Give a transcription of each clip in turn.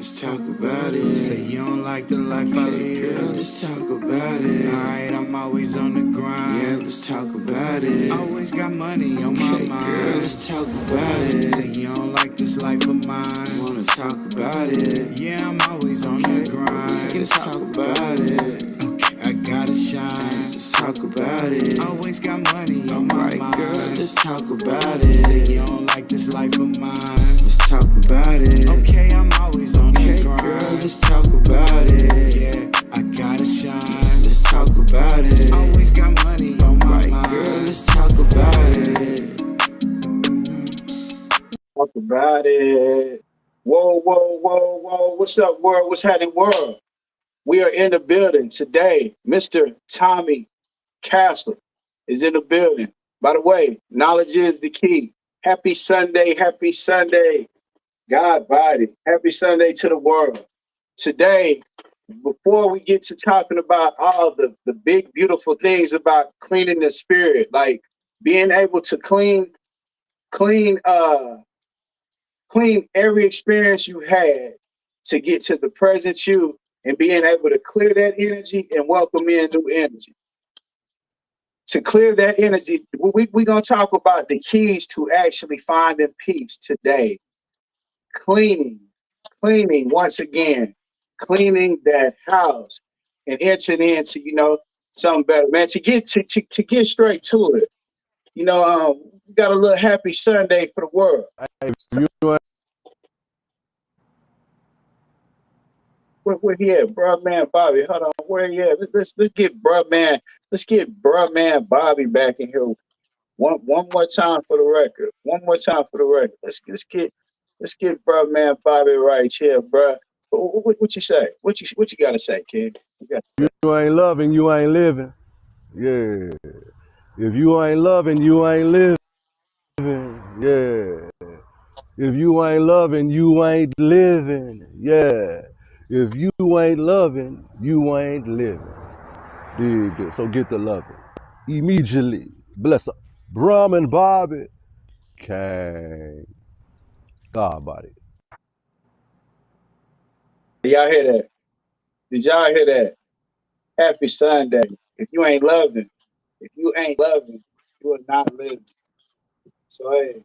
let's talk about it. Say you don't like the life I live. Girl, let's talk about it. Alright, I'm always on the grind. Yeah, let's talk about it. Always got money on my mind. Girl, let's talk about it. Say you don't like this life of mine. Wanna talk about it. Yeah, I'm always on the grind. Let's talk about it. I gotta shine. Let's talk about it. Always got money on my mind. Girl, let's talk about it. Say you don't like this life of mine. Let's talk about it. Okay, I'm always on the grind. Girl, let's talk about it. Yeah, I gotta shine. Let's talk about it. Always got money on my mind. Girl, let's talk about it. Talk about it. Whoa, whoa, whoa, whoa. What's up, world? What's happening, world? We are in the building today. Mr. Tommy Castler is in the building. By the way, knowledge is the key. Happy Sunday. Happy Sunday. God body. Happy Sunday to the world. Today, before we get to talking about all the big, beautiful things about cleaning the spirit, like being able to clean every experience you had to get to the present you and being able to clear that energy and welcome in new energy. To clear that energy, we're going to talk about the keys to actually finding peace today. Cleaning once again, cleaning that house and entering into, something better, man. To get straight to it, we got a little happy Sunday for the world. Where he at? Bruh man Bobby. Hold on. Where he at? Let's get bruh man Bobby back in here. One more time for the record. One more time for the record. Let's get bruh man Bobby right here, bruh. What you say? What you gotta say, kid? You ain't loving, you ain't living. Yeah. If you ain't loving, you ain't living. Yeah. If you ain't loving, you ain't living. Yeah. If you ain't loving, you ain't living. Dig it. So get the loving. Immediately. Bless up. Brum and Bobby. Kang. God body. Y'all hear that? Did y'all hear that? Happy Sunday. If you ain't loving, you are not living. So hey,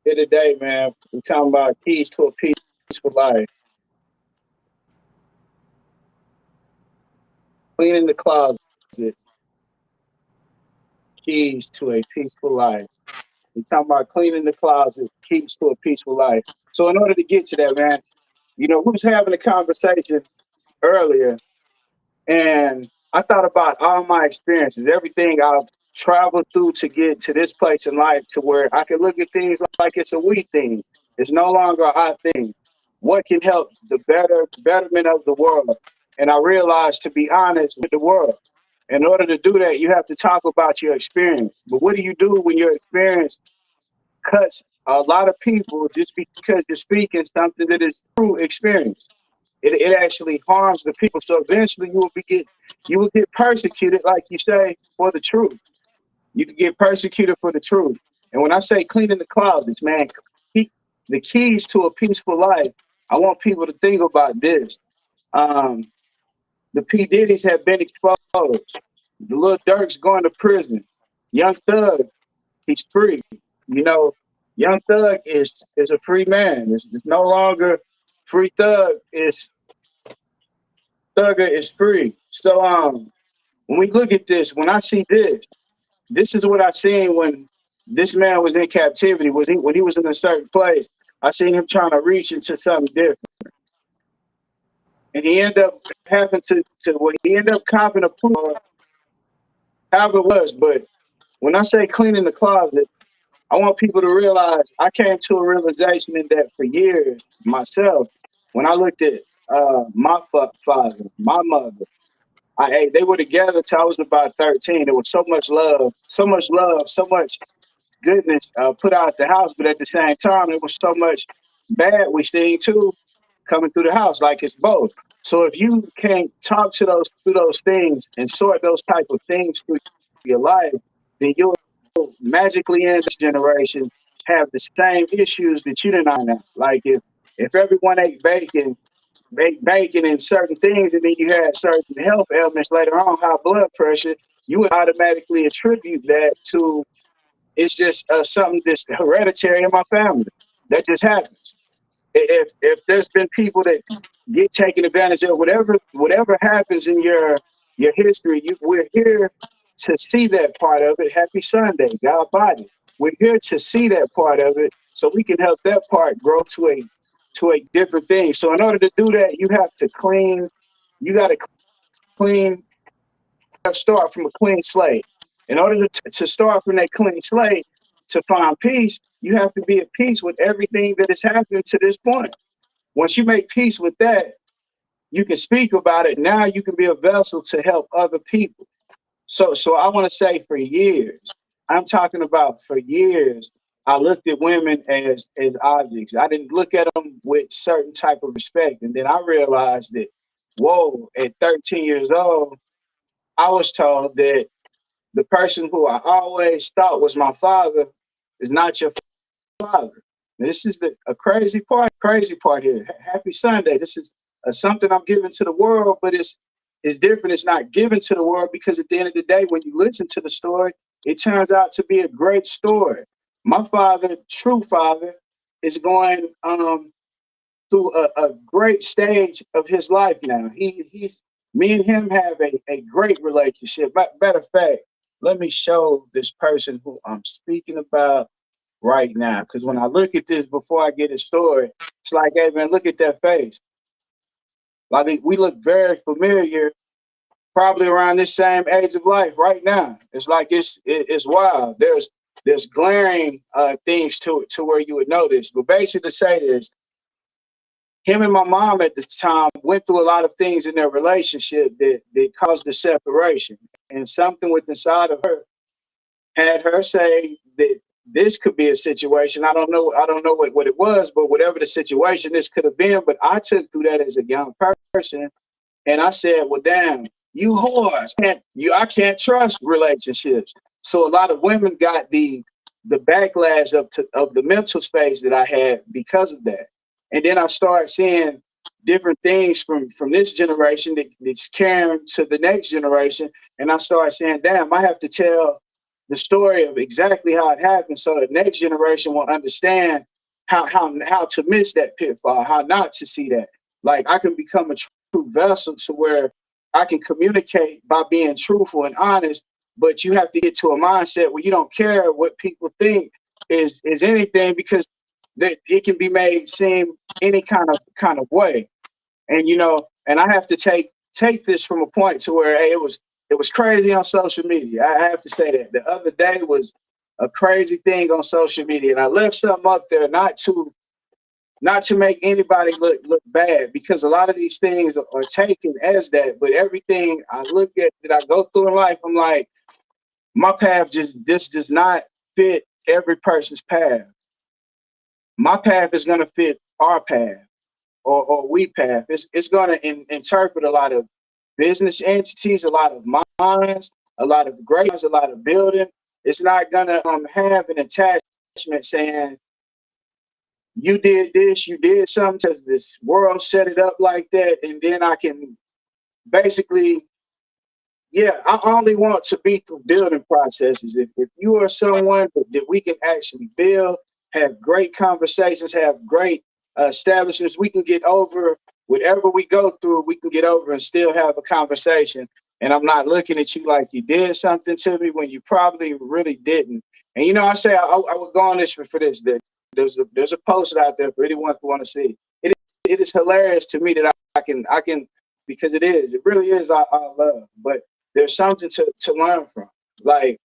here today, man, we're talking about keys to a peaceful life. Cleaning the closet, keys to a peaceful life. We're talking about cleaning the closet, keys to a peaceful life. So in order to get to that, man, we was having a conversation earlier, and I thought about all my experiences, everything I've traveled through to get to this place in life to where I can look at things like it's a we thing. It's no longer a I thing. What can help the betterment of the world? And I realized, to be honest with the world, in order to do that, you have to talk about your experience. But what do you do when your experience cuts a lot of people just because you're speaking something that is true experience? It actually harms the people. So eventually you will get persecuted, like you say, for the truth. You can get persecuted for the truth. And when I say cleaning the closets, man, the keys to a peaceful life, I want people to think about this. The PDiddy's have been exposed. The Lil Durk's going to prison. Young Thug, he's free. Young Thug is a free man. It's no longer free Thug. Thugger is free. So when we look at this, when I see this is what I seen when this man was in captivity. When he was in a certain place, I seen him trying to reach into something different. And he ended up having he ended up copping a plea, however it was. But when I say cleaning the closet, I want people to realize I came to a realization in that for years myself, when I looked at my father, my mother, they were together till I was about 13. There was so much love, so much goodness put out the house, but at the same time, there was so much bad we seen too coming through the house. Like, it's both. So if you can't talk to through those things and sort those type of things through your life, then you'll magically in this generation have the same issues that you didn't have. Like, if If everyone ate bacon and certain things, and then you had certain health ailments later on, high blood pressure, you would automatically attribute that to it's just something that's hereditary in my family. That just happens. If there's been people that get taken advantage of, whatever happens in your history, we're here to see that part of it. Happy Sunday, God body. We're here to see that part of it, so we can help that part grow to a different thing. So in order to do that, you have to clean. You got to clean. Start from a clean slate. In order to start from that clean slate to find peace, you have to be at peace with everything that has happened to this point. Once you make peace with that, you can speak about it. Now you can be a vessel to help other people. So I want to say for years, I'm talking about for years, I looked at women as objects. I didn't look at them with certain type of respect. And then I realized that, whoa, at 13 years old, I was told that the person who I always thought was my father is not your father. This is a crazy part here. Happy Sunday. This is something I'm giving to the world, but it's different. It's not given to the world because at the end of the day, when you listen to the story, it turns out to be a great story. My father, true father, is going through a great stage of his life now. He's me and him have a great relationship. Matter of fact, let me show this person who I'm speaking about right now. Because when I look at this before I get his story, it's like, hey man, look at that face. Like we look very familiar, probably around this same age of life right now. It's like it's wild. There's glaring things to it to where you would know this. But basically to say this, him and my mom at the time went through a lot of things in their relationship that caused the separation. And something with inside of her had her say that this could be a situation. I don't know what it was, but whatever the situation this could have been. But I took through that as a young person and I said, well, damn, you whores. I can't trust relationships. So a lot of women got the backlash of the mental space that I had because of that. And then I started seeing different things from this generation that's carrying to the next generation. And I started saying, damn, I have to tell the story of exactly how it happened so the next generation will understand how to miss that pitfall, how not to see that. Like I can become a true vessel to where I can communicate by being truthful and honest, but you have to get to a mindset where you don't care what people think is anything because that it can be made seem any kind of way. And and I have to take this from a point to where hey, it was crazy on social media. I have to say that the other day was a crazy thing on social media, and I left something up there not to make anybody look bad because a lot of these things are taken as that. But everything I look at that I go through in life, I'm like, my path this does not fit every person's path. My path is going to fit our path or we path. It's going to interpret a lot of business entities, a lot of minds, a lot of great minds, a lot of building. It's not going to have an attachment saying, you did this, you did something because this world set it up like that. And then I can basically, yeah, I only want to be through building processes. If you are someone that we can actually build, have great conversations, have great establishments, we can get over whatever we go through, we can get over and still have a conversation. And I'm not looking at you like you did something to me when you probably really didn't. And I say I would go on this for this. That there's a post out there for anyone who want to see. It is hilarious to me that I can because it really is our love. But there's something to learn from. Like,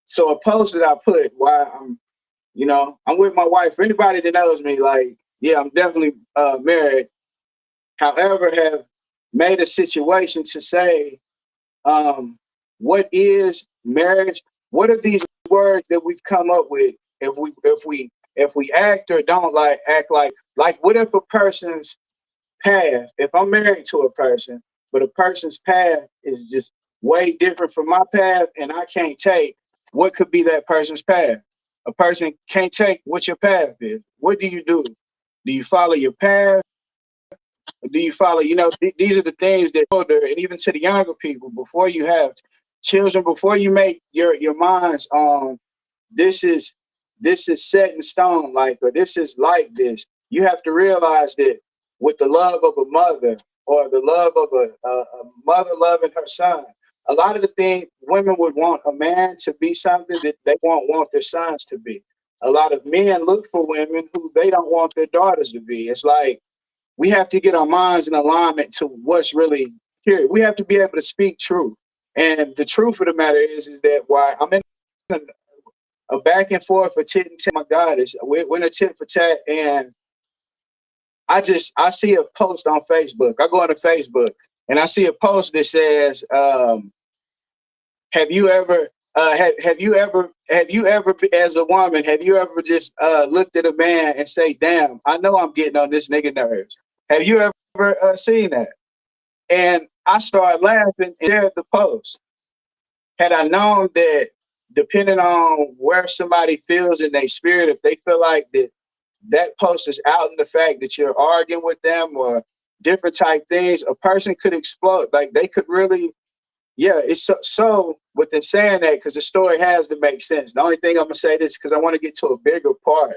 so a post that I put while I'm with my wife. For anybody that knows me, like, yeah, I'm definitely married. However, have made a situation to say, what is marriage? What are these words that we've come up with? If we act or don't act like what if a person's path, if I'm married to a person, but a person's path is just way different from my path and I can't take what could be that person's path. A person can't take what your path is. What do you do? Do you follow your path? Or do you follow, these are the things that older and even to the younger people, before you have children, before you make your minds this is this is set in stone, like, or this is like this. You have to realize that with the love of a mother, or the love of a mother loving her son, a lot of the things women would want a man to be something that they won't want their sons to be. A lot of men look for women who they don't want their daughters to be. It's like we have to get our minds in alignment to what's really here. We have to be able to speak truth. And the truth of the matter is that why I'm in a back and forth for tit and tat. My God, we're in a tit for tat, and I see a post on Facebook. I go on to Facebook and I see a post that says, "Have you ever, have you ever, as a woman, have you ever just looked at a man and say, damn, I know I'm getting on this nigga nerves." Have you ever seen that? And I started laughing and shared the post. Had I known that, depending on where somebody feels in their spirit, if they feel like that post is out in the fact that you're arguing with them or different type things, a person could explode. Like, they could really, yeah, it's so within saying that, because the story has to make sense. The only thing I'm gonna say this because I want to get to a bigger part.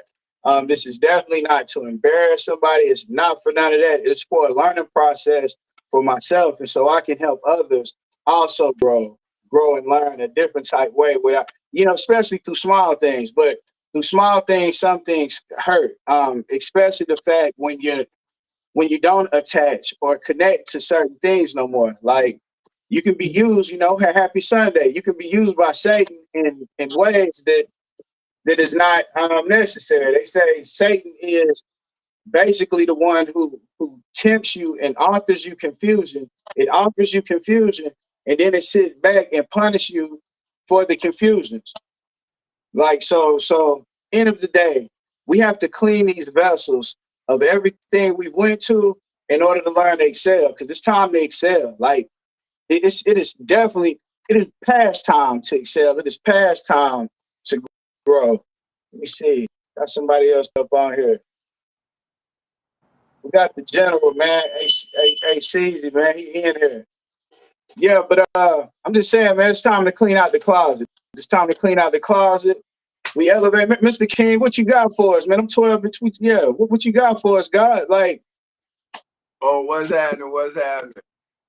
This is definitely not to embarrass somebody. It's not for none of that. It's for a learning process for myself, and so I can help others also grow and learn a different type way without, especially through small things. But through small things, some things hurt. Especially the fact when you don't attach or connect to certain things no more. Like, you can be used, happy Sunday. You can be used by Satan in ways that is not necessary. They say Satan is basically the one who tempts you and offers you confusion. It offers you confusion, and then it sits back and punish you for the confusions. Like, so end of the day, we have to clean these vessels of everything we've went to in order to learn to excel. Because it's time to excel. Like, it is definitely, it is past time to excel. It is past time to grow. Let me see. Got somebody else up on here. We got the general, man. Hey, Caesar, man. He in here. Yeah, but I'm just saying, man, it's time to clean out the closet. It's time to clean out the closet. We elevate, Mr. King. What you got for us, man? I'm 12 between. Yeah, what you got for us, God? Like, oh, what's happening? What's happening?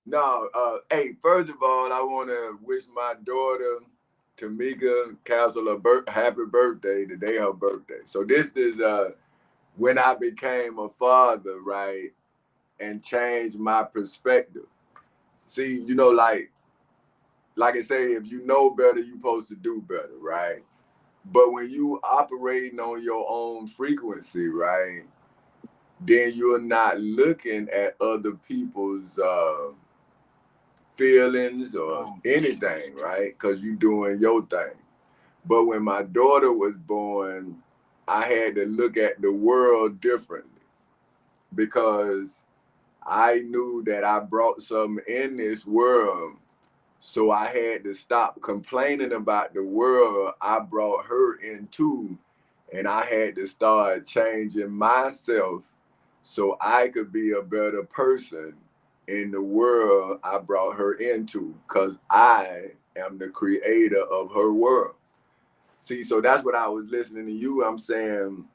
No, hey, first of all, I want to wish my daughter, Tamika Castle, a happy birthday. Today her birthday. So this is when I became a father, right, and changed my perspective. See, like I say, if you know better, you're supposed to do better, right? But when you operating on your own frequency, right, then you're not looking at other people's feelings or anything, right? Because you're doing your thing. But when my daughter was born, I had to look at the world differently because I knew that I brought something in this world. So I had to stop complaining about the world I brought her into. And I had to start changing myself so I could be a better person in the world I brought her into, because I am the creator of her world. See, so that's what I was listening to you. I'm saying,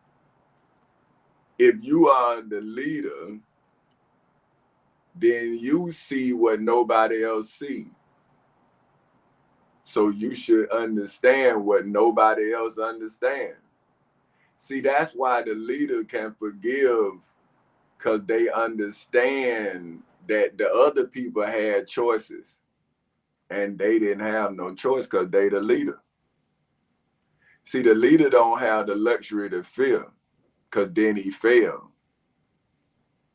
if you are the leader, then you see what nobody else sees. So you should understand what nobody else understands. See, that's why the leader can forgive, because they understand that the other people had choices and they didn't have no choice because they the leader. See, the leader don't have the luxury to fear, because then he failed.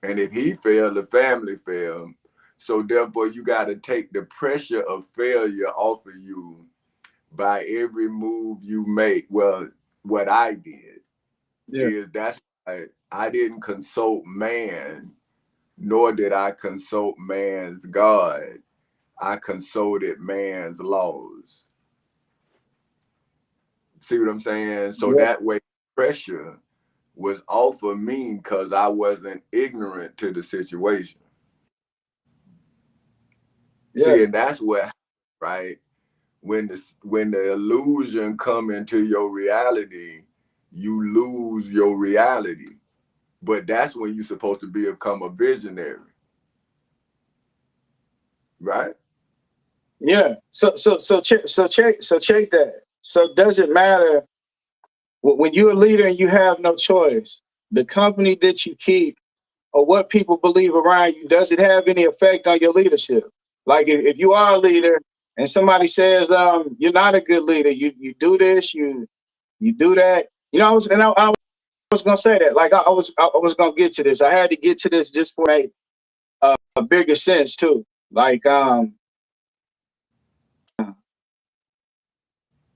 And if he failed, the family failed. So therefore, you got to take the pressure of failure off of you by every move you make. Well, what I did is that's why I didn't consult man, nor did I consult man's God. I consulted man's laws. See what I'm saying? So that way, pressure was off of me because I wasn't ignorant to the situation. Yeah. See, and that's what, right? When the illusion come into your reality, you lose your reality. But that's when you're supposed to become a visionary, right? Yeah. So check that. So does it matter when you're a leader and you have no choice? The company that you keep or what people believe around you, does it have any effect on your leadership? Like if you are a leader and somebody says you're not a good leader, you do this, you do that. You know, I was gonna say that. Like I was gonna get to this. I had to get to this just for a bigger sense too. Like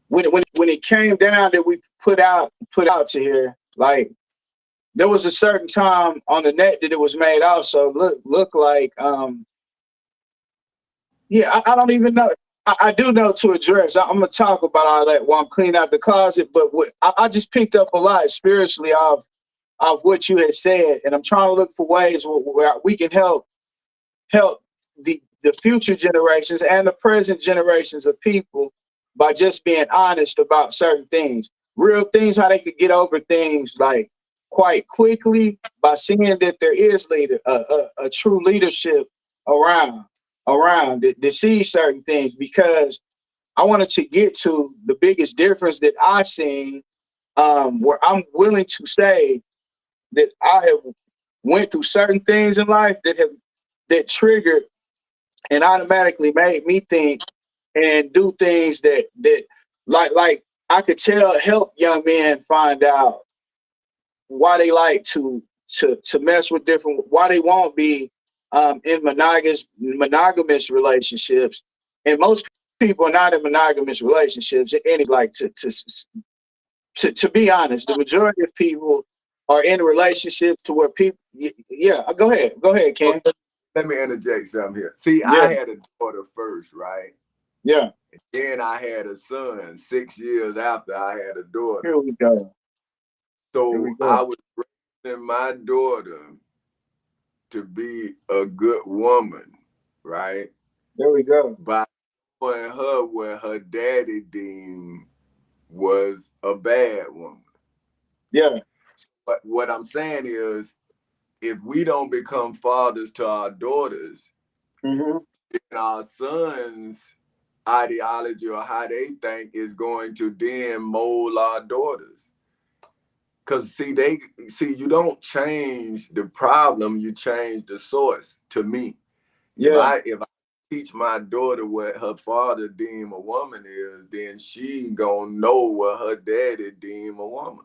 when it came down that we put out to here, like there was a certain time on the net that it was made out. So look like yeah, I don't even know. I do know to address. I'm gonna talk about all that while I'm cleaning out the closet. But I just picked up a lot spiritually of what you had said, and I'm trying to look for ways where we can help the future generations and the present generations of people by just being honest about certain things, real things, how they could get over things like quite quickly by seeing that there is a true leadership around to see certain things. Because I wanted to get to the biggest difference that I seen, where I'm willing to say that I have went through certain things in life that triggered and automatically made me think and do things that like I could help young men find out why they like to mess with different, why they won't be in monogamous relationships. And most people are not in monogamous relationships. Any like to be honest, the majority of people are in relationships to where people. Yeah, go ahead, Ken. Let me interject something here. See, Yeah, I had a daughter first, right? yeah. Then I had a son 6 years after I had a daughter. Here we go. Here we So go. I was raising my daughter to be a good woman, right? There we go. By showing her what her daddy deemed was a bad woman. Yeah. But what I'm saying is, if we don't become fathers to our daughters, Hmm. then our sons' ideology or how they think is going to then mold our daughters. Cause see, you don't change the problem, you change the source. To me, Yeah. if I teach my daughter what her father deem a woman is, then she gonna know what her daddy deem a woman.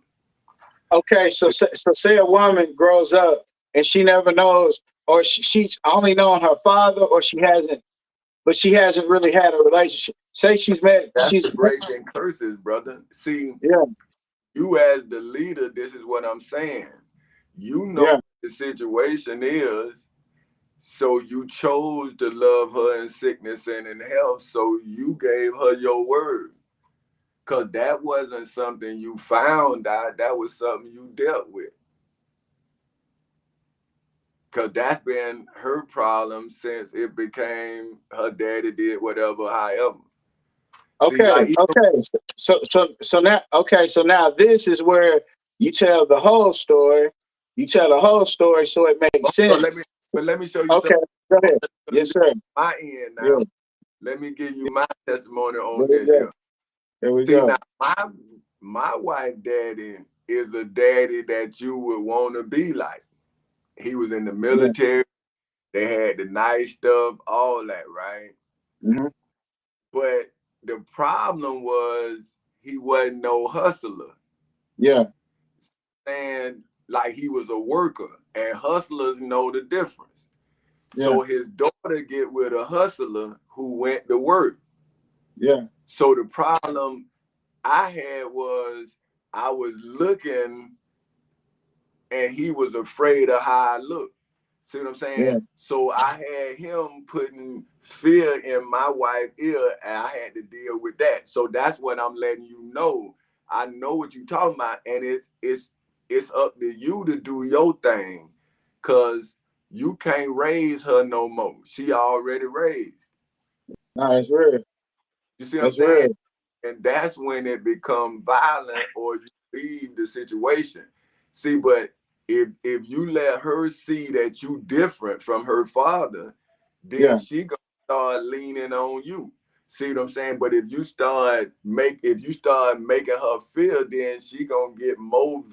Okay. So say a woman grows up and she never knows, or she's only known her father, or but she hasn't really had a relationship. Say That's she's the breaking curses, brother. See, yeah, you as the leader, this is what I'm saying. You know yeah. what the situation is, so you chose to love her in sickness and in health, so you gave her your word. Because that wasn't something you found out, that was something you dealt with. Because that's been her problem since it became her daddy did whatever, however. See, Okay, like, even, okay. So now this is where you tell the whole story. You tell the whole story so it makes so sense. let me show you Okay, something. go ahead. Yes, sir. My end Yeah, now. Let me give you my testimony there on we this go. here. There we See, now go. my wife daddy is a daddy that you would want to be like. He was in the Yeah. military. They had the nice stuff, all that, right? Hmm. But the problem was he wasn't no hustler. Yeah. And like he was a worker, and hustlers know the difference. Yeah. So his daughter get with a hustler who went to work. Yeah. So the problem I had was I was looking and he was afraid of how I looked. See what I'm saying? Yeah. So I had him putting fear in my wife's ear, and I had to deal with that. So that's what I'm letting you know. I know what you're talking about, and it's up to you to do your thing, cause you can't raise her no more. She already raised. No, it's real. You see what I'm That's saying? real. And that's when it becomes violent or you leave the situation. See, but if you let her see that you different from her father, then Yeah. she gonna start leaning on you. See what I'm saying? But if you start making her feel, then she gonna get more,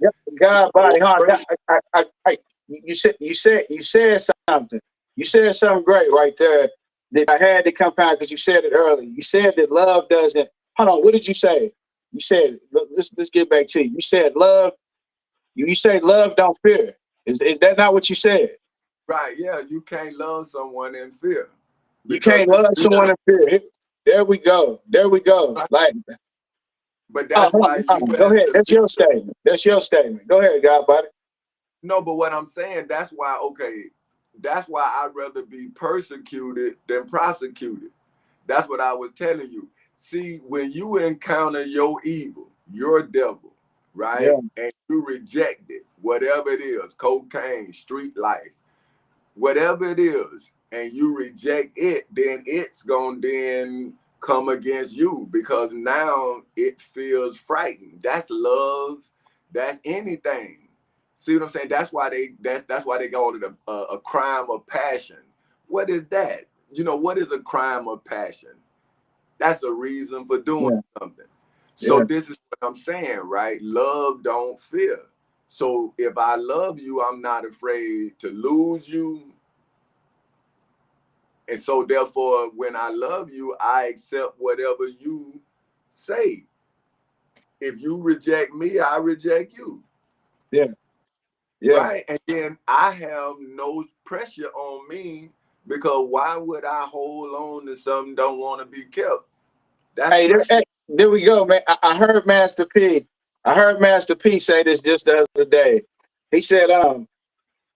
Yep. God more body, huh? crazy. You said something. You said something great right there that I had to come out because you said it earlier. You said that love doesn't. Hold on. What did you say? You said let's get back to you. You said love. You say love don't fear. Is that not what you said? Right? Yeah, you can't love someone in fear You because can't the love fear. someone in fear. There we go. There we go. Like, But oh, that's hold why on, hold you on. Go as ahead. the That's your leader. statement. That's your statement. Go ahead, God body. No, but what I'm saying, that's why, okay, that's why I'd rather be persecuted than prosecuted. That's what I was telling you. See, when you encounter your evil, your devil, Yeah, right? And you reject it, whatever it is, cocaine, street life, whatever it is, and you reject it, then it's gonna then come against you because now it feels frightened. That's love. That's anything. See what I'm saying? That's why they call it a crime of passion. What is that? What is a crime of passion? That's a reason for doing yeah, something. So yeah, this is what I'm saying, right? Love don't fear. So if I love you, I'm not afraid to lose you. And so therefore, when I love you, I accept whatever you say. If you reject me, I reject you. yeah, yeah. Right. And then I have no pressure on me because why would I hold on to something don't want to be kept? That's Hey, pressure. there we go, man. I heard Master P. I heard Master P say this just the other day. He said,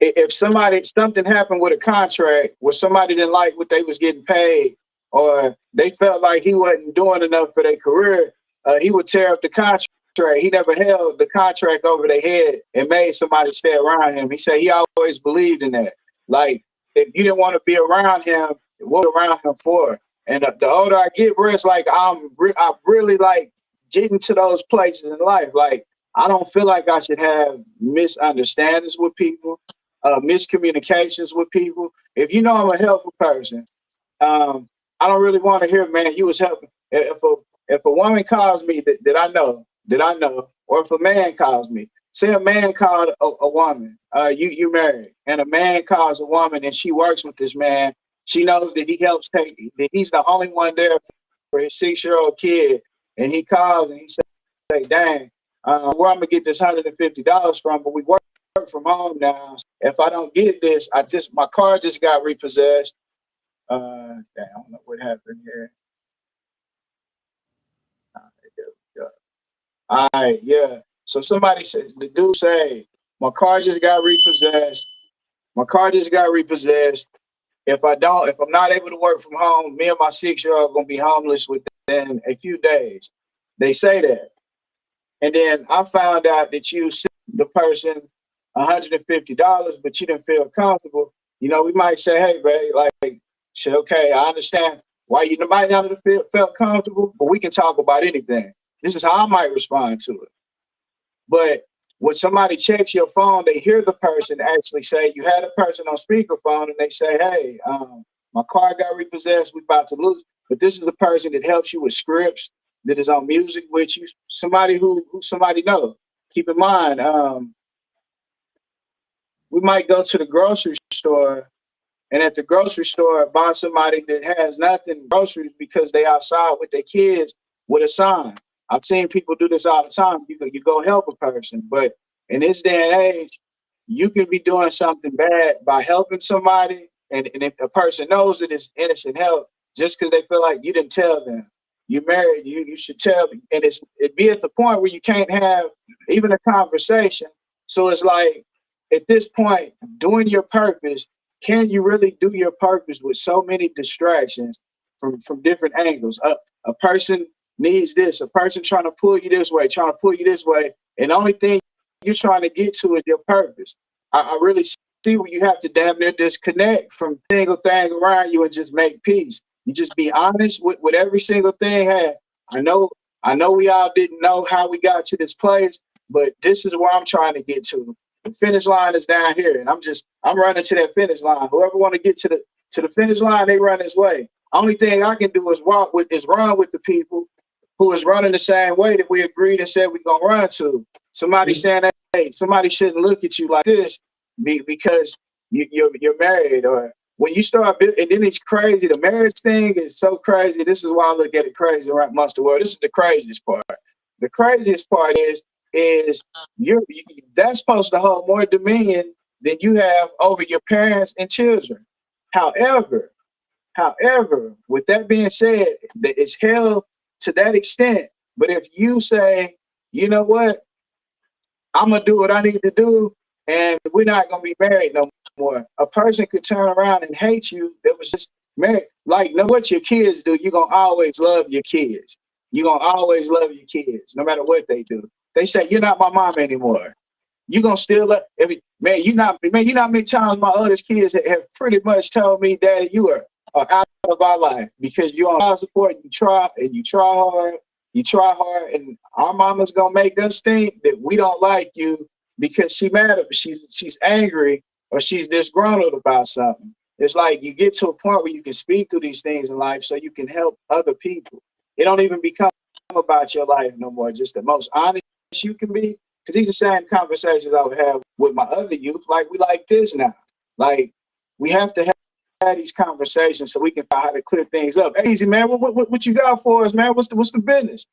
if something happened with a contract where somebody didn't like what they was getting paid, or they felt like he wasn't doing enough for their career, he would tear up the contract. He never held the contract over their head and made somebody stay around him. He said he always believed in that. Like, if you didn't want to be around him, what around him for? And the older I get, bro, it's like I really like getting to those places in life. Like, I don't feel like I should have misunderstandings with people, miscommunications with people. If you know I'm a helpful person, I don't really want to hear, man, you was helping. If a woman calls me that I know, or if a man calls me, say a man called a woman, you married, and a man calls a woman and she works with this man. She knows that he helps take that he's the only one there for his 6-year-old kid, and he calls and he say, "Dang, where I'm gonna get this $150 from?" But we work from home now. If I don't get this, my car just got repossessed. Dang, I don't know what happened here. Yeah. All right, yeah. So somebody says the dude say, my car just got repossessed. My car just got repossessed. If I'm not able to work from home, me and my 6-year-old gonna be homeless within a few days. They say that. And then I found out that you sent the person $150, but you didn't feel comfortable. We might say, hey, babe, like, shit, okay, I understand why you might not have felt comfortable, but we can talk about anything. This is how I might respond to it. But when somebody checks your phone, they hear the person actually say, you had a person on speakerphone and they say, hey, my car got repossessed, we about to lose. But this is the person that helps you with scripts, that is on music with you, somebody who somebody know. Keep in mind, we might go to the grocery store and at the grocery store buy somebody that has nothing groceries because they outside with their kids with a sign. I've seen people do this all the time. You go help a person, but in this day and age, you can be doing something bad by helping somebody, and if a person knows that it's innocent help, just because they feel like you didn't tell them. You married, you should tell them. And it be at the point where you can't have even a conversation. So it's like at this point, doing your purpose, can you really do your purpose with so many distractions from different angles? A person needs this, a person trying to pull you this way, trying to pull you this way, and the only thing you're trying to get to is your purpose. I really see where you have to damn near disconnect from single thing around you and just make peace. You just be honest with every single thing. Hey, I know, I know we all didn't know how we got to this place, but this is where I'm trying to get to. The finish line is down here, and I'm running to that finish line. Whoever want to get to the finish line, they run this way. Only thing I can do is run with the people who is running the same way that we agreed and said we're gonna run to. Somebody saying, hey, somebody shouldn't look at you like this because you're married, or when you start, and then it's crazy. The marriage thing is so crazy. This is why I look at it crazy right amongst the world. This is the craziest part. The craziest part is that's supposed to hold more dominion than you have over your parents and children. However, with that being said, that it's held to that extent. But if you say, you know what, I'm gonna do what I need to do, and we're not gonna be married no more. A person could turn around and hate you that was just married. Like, know what your kids do, you're gonna always love your kids. You're gonna always love your kids, no matter what they do. They say, you're not my mom anymore. You gonna still let you know how many times my oldest kids have pretty much told me, Daddy, you are out of our life because you're on our support. You try hard, and our mama's gonna make us think that we don't like you because she's angry or she's disgruntled about something. It's like you get to a point where you can speak through these things in life so you can help other people. It don't even become about your life no more. Just the most honest you can be. Because these are the same conversations I would have with my other youth. Like, we like this now. Like, we have to have these conversations so we can find how to clear things up. Hey, easy, man. What you got for us, man? What's the business?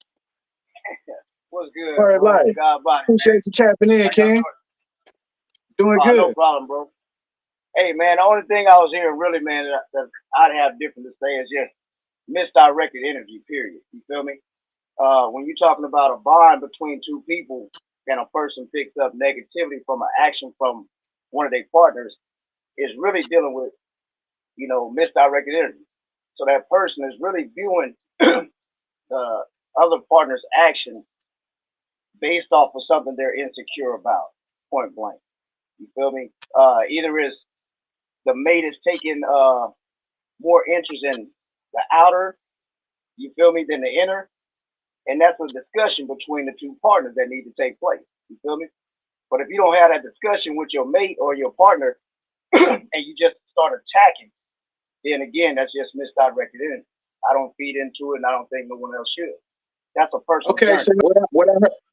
What's good, Word bro? life. God bless. Appreciate you tapping in, King. Doing good. No problem, bro. Hey, man, the only thing I was hearing really, man, that I'd have different to say is just misdirected energy, period. You feel me? When you're talking about a bond between two people and a person picks up negativity from an action from one of their partners, is really dealing with, misdirected energy. So that person is really viewing the other partner's action based off of something they're insecure about, point blank. You feel me? Either is the mate is taking more interest in the outer, you feel me, than the inner. And that's a discussion between the two partners that need to take place. You feel me? But if you don't have that discussion with your mate or your partner and you just start attacking, then again, that's just misdirected energy. I don't feed into it, and I don't think no one else should. That's a personal Okay, journey. so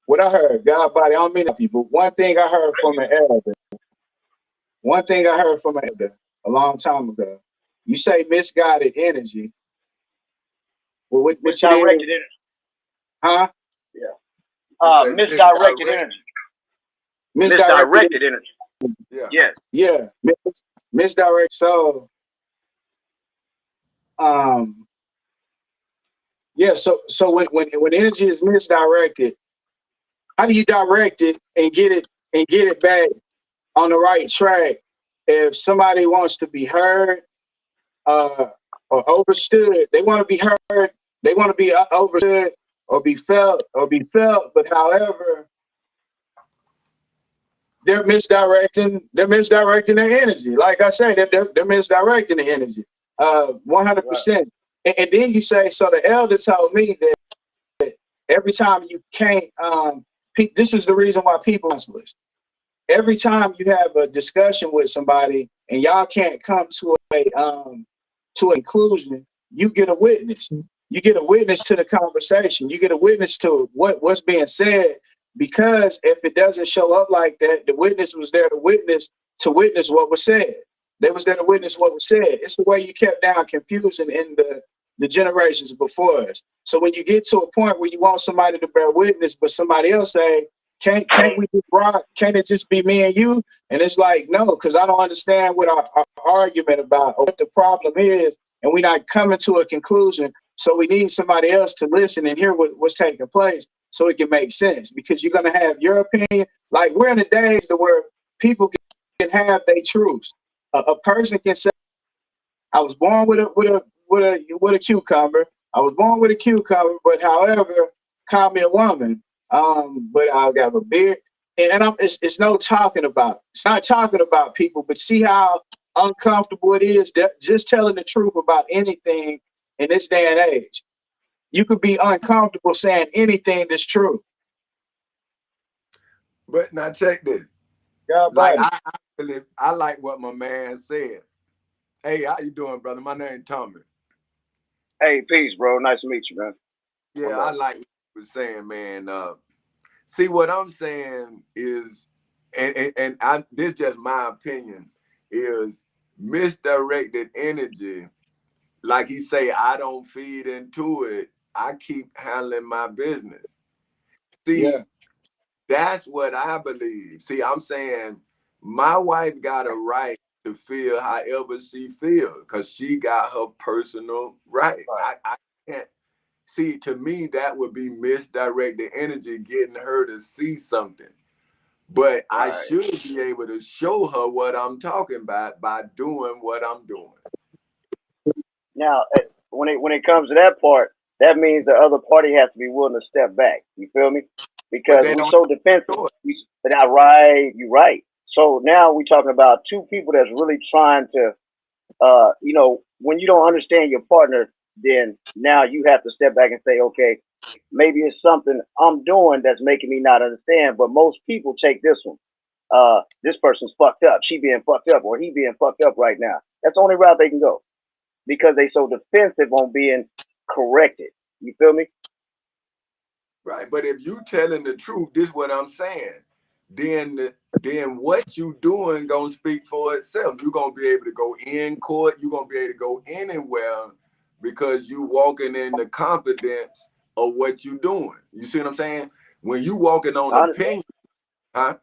what I heard, God body, I don't mean people. One thing I heard from an elder a long time ago. You say misguided energy. Well, what Misdirected energy. Huh? Yeah. Misdirected energy. Misdirected energy. Yeah. Yes. Yeah. Misdirect. So, yeah. So when energy is misdirected, how do you direct it and get it back on the right track? If somebody wants to be heard, or overstood, they want to be heard. They want to be overstood or be felt. But however, they're misdirecting their energy. Like I say, they're misdirecting the energy. 100%. And then you say, so the elder told me that every time you can't, this is the reason why people are list. Every time you have a discussion with somebody and y'all can't come to a conclusion, you get a witness. You get a witness to the conversation. You get a witness to what's being said. Because if it doesn't show up like that, the witness was there to witness what was said. They was there to witness what was said. It's the way you kept down confusion in the generations before us. So when you get to a point where you want somebody to bear witness, but somebody else say, can't we just rock? Can't it just be me and you? And it's like, no, because I don't understand what our argument about or what the problem is, and we're not coming to a conclusion. So we need somebody else to listen and hear what's taking place so it can make sense. Because you're gonna have your opinion. Like, we're in the days where people can have their truths. A person can say, I was born with a cucumber. I was born with a cucumber, but however, call me a woman. But I'll have a beard. and it's no talking about. It's not talking about people, but see how uncomfortable it is that just telling the truth about anything in this day and age. You could be uncomfortable saying anything that's true. But now check this. God Like body. I like what my man said. Hey, how you doing, brother? My name Tommy. Hey, peace, bro. Nice to meet you, man. Yeah, I like what you was saying, man. See, what I'm saying is, and this just my opinion, is misdirected energy. Like he say, I don't feed into it. I keep handling my business. Yeah. See, that's what I believe. See, I'm saying my wife got a right to feel however she feels because she got her personal right. I can't see, to me, that would be misdirected energy getting her to see something. But I should be able to show her what I'm talking about by doing what I'm doing. Now, when it comes to that part, that means the other party has to be willing to step back. You feel me? But Because they we don't so defensive. do it. But now, right, you're right. So now we're talking about two people that's really trying to, when you don't understand your partner, then now you have to step back and say, okay, maybe it's something I'm doing that's making me not understand. But most people take this one. This person's fucked up. She being fucked up, or he being fucked up right now. That's the only route they can go because they so defensive on being corrected. You feel me? Right. But if you telling the truth, this is what I'm saying. Then what you doing gonna speak for itself. You're gonna be able to go in court. You're gonna be able to go anywhere because you walking in the confidence of what you doing. You see what I'm saying? When you walking on I understand. opinion, huh?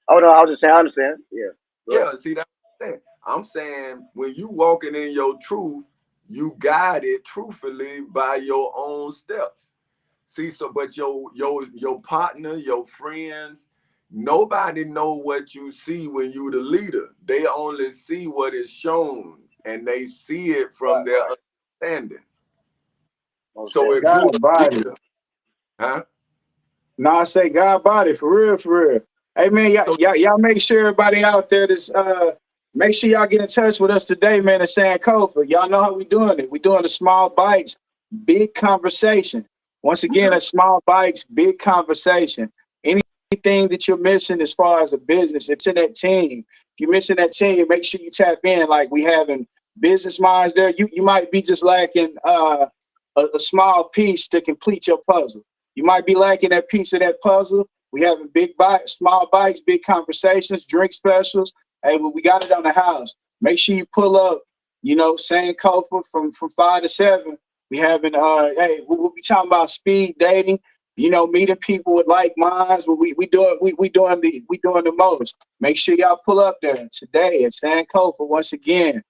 Oh no, I was just saying. I understand. Yeah. Go ahead. Yeah. See that's what I'm saying. I'm saying when you walking in your truth, you guide it truthfully by your own steps. See, so but your partner, your friends, nobody know what you see when you the leader. They only see what is shown, and they see it from their understanding. Most So if definitely. you God a body. leader, huh? No, I say God body for real, for real. Hey man, So y'all make sure everybody out there that's make sure y'all get in touch with us today, man, at Sankofa. Y'all know how we doing it. We doing the small bites, big conversation. Once again, a small bites, big conversation. Anything that you're missing as far as a business, it's in that team. If you're missing that team, make sure you tap in. Like we having business minds there. You might be just lacking a small piece to complete your puzzle. You might be lacking that piece of that puzzle. We having big bites, small bites, big conversations, drink specials. Hey, well, we got it on the house. Make sure you pull up. Sankofa from 5 to 7. We having hey, we'll be talking about speed dating. Meeting people with like minds. We doing the most. Make sure y'all pull up there today at Sankofa once again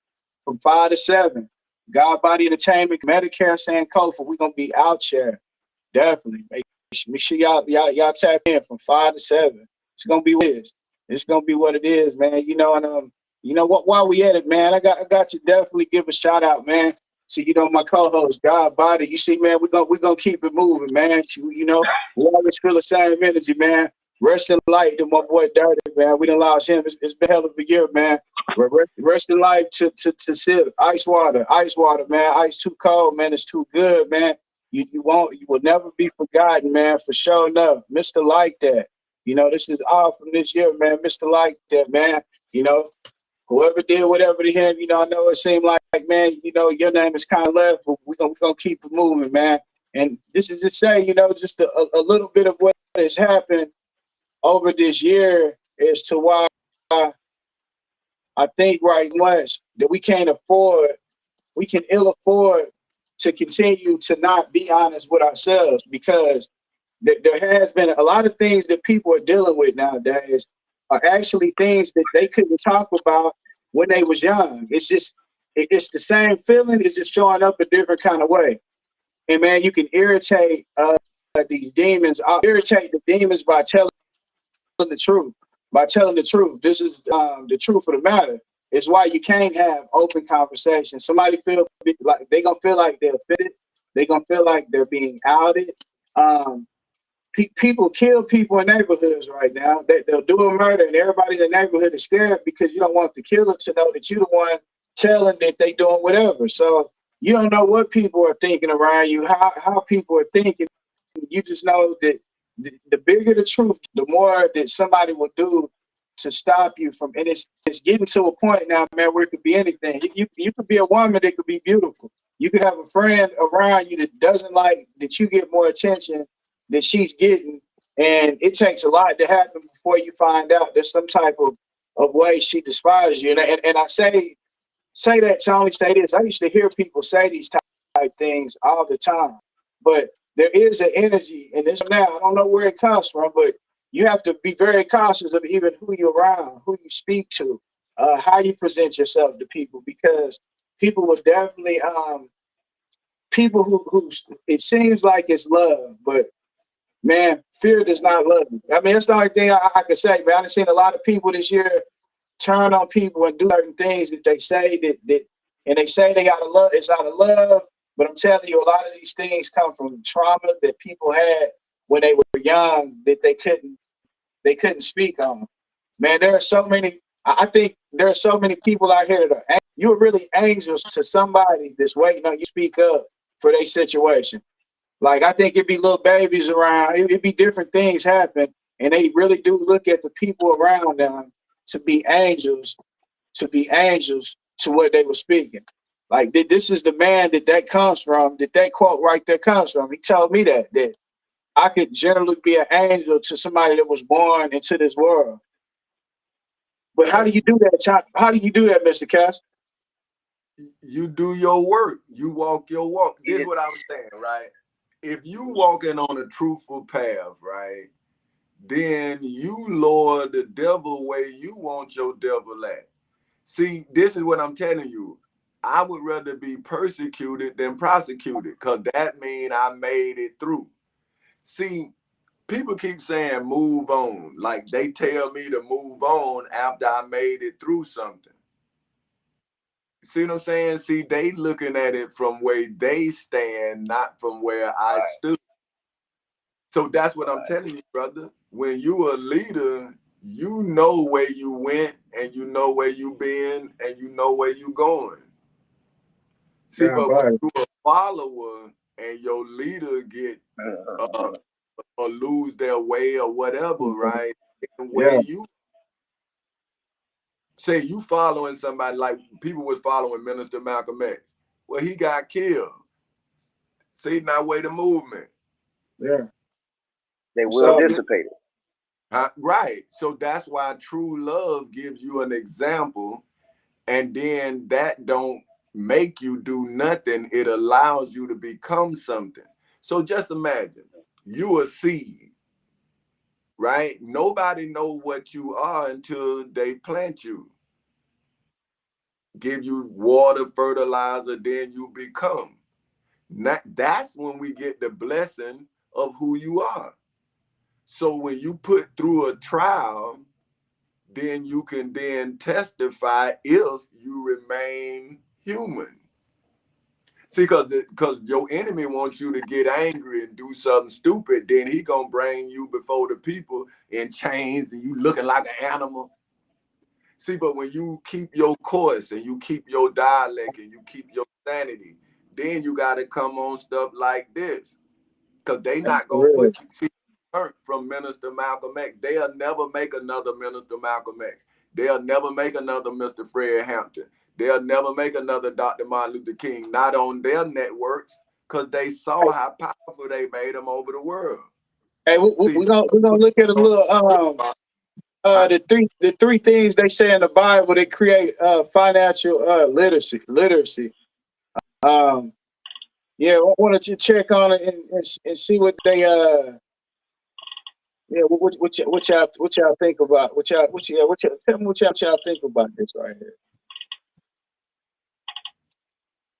from 5 to 7. God Body Entertainment, Medicare, Sankofa. We're gonna be out there. Definitely. Make sure y'all tap in from 5 to 7. It's gonna be what it is. It's gonna be what it is, man. And what while we at it, man, I got to definitely give a shout out, man. To my co-host, God Body. You see, man, we're gonna keep it moving, man. We always feel the same energy, man. Rest in light to my boy Dirty, man. We done lost him. It's been a hell of a year, man. Rest in life to sip ice water, man. Ice too cold, man. It's too good, man. You will never be forgotten, man, for sure enough. Mr. Like That. This is all from this year, man. Mr. Like That, man. Whoever did whatever to him, I know it seemed like, man, your name is kind of left, but we're gonna keep it moving, man. And this is to say, just a little bit of what has happened over this year as to why I think right much that we can ill afford to continue to not be honest with ourselves, because there has been a lot of things that people are dealing with nowadays are actually things that they couldn't talk about when they was young. It's the same feeling, it's just showing up a different kind of way. And man, you can irritate these demons. Irritate the demons by telling the truth. By telling the truth. This is the truth of the matter. It's why you can't have open conversations. Somebody feel like they're gonna feel like they're offended. They're gonna feel like they're being outed. Um, People kill people in neighborhoods right now. They'll do a murder, and everybody in the neighborhood is scared because you don't want the killer to know that you're the one telling that they doing whatever. So you don't know what people are thinking around you, how people are thinking. You just know that the bigger the truth, the more that somebody will do to stop you from. And it's getting to a point now, man, where it could be anything. You could be a woman that could be beautiful. You could have a friend around you that doesn't like that you get more attention that she's getting, and it takes a lot to happen before you find out there's some type of way she despises you. And I say that to only say this. I used to hear people say these type things all the time, but there is an energy in this now. I don't know where it comes from, but you have to be very cautious of even who you're around, who you speak to, how you present yourself to people, because people will definitely people who it seems like it's love, but man, fear does not love you. I mean, that's the only thing I can say, man. I've seen a lot of people this year turn on people and do certain things that they say that and they say they gotta love, it's out of love. But I'm telling you, a lot of these things come from trauma that people had when they were young that they couldn't speak on. Man, there are so many. I think there are so many people out here that are you're really angels to somebody that's waiting on you to speak up for their situation. Like I think it'd be little babies around. It'd be different things happen, and they really do look at the people around them to be angels, to what they were speaking. Like this is the man that comes from. That quote right there comes from. He told me that I could generally be an angel to somebody that was born into this world. But how Right. do you do that? How do you do that, Mr. Cass? You do your work. You walk your walk. This Yeah. is what I was saying, right? If you walking on a truthful path, right, then you lower the devil where you want your devil at. See, this is what I'm telling you. I would rather be persecuted than prosecuted, because that means I made it through. See, people keep saying move on. Like they tell me to move on after I made it through something. See what I'm saying? See, they looking at it from where they stand, not from where I Right. stood. So that's what I'm Right. telling you, brother. When you a leader, you know where you went and you know where you been and you know where you going. See, Yeah, but when but you a follower and your leader get uh, or lose their way or whatever, right? And where yeah, you say you following somebody, like people was following Minister Malcolm X. Well, he got killed. See, now way the movement. yeah. They will So dissipate it. Right. So that's why true love gives you an example, and then that don't make you do nothing. It allows you to become something. So just imagine you a seed, right? Nobody know what you are until they plant you, give you water, fertilizer, then you become. That's when we get the blessing of who you are. So when you put through a trial, then you can then testify if you remain human. See, because your enemy wants you to get angry and do something stupid, then he gonna bring you before the people in chains and you looking like an animal. See, but when you keep your course and you keep your dialect and you keep your sanity, then you gotta come on stuff like this. Because they that's not for gonna real. put you, see, learned from Minister Malcolm X. They'll never make another Minister Malcolm X. They'll never make another Mr. Fred Hampton. They'll never make another Dr. Martin Luther King, not on their networks, because they saw how powerful they made them over the world. Hey, See, we're gonna look at a little huh? the three things they say in the Bible that create financial literacy. Um, yeah, why don't you check on it and see what they yeah, what y'all think about what y'all tell me what y'all think about this right here.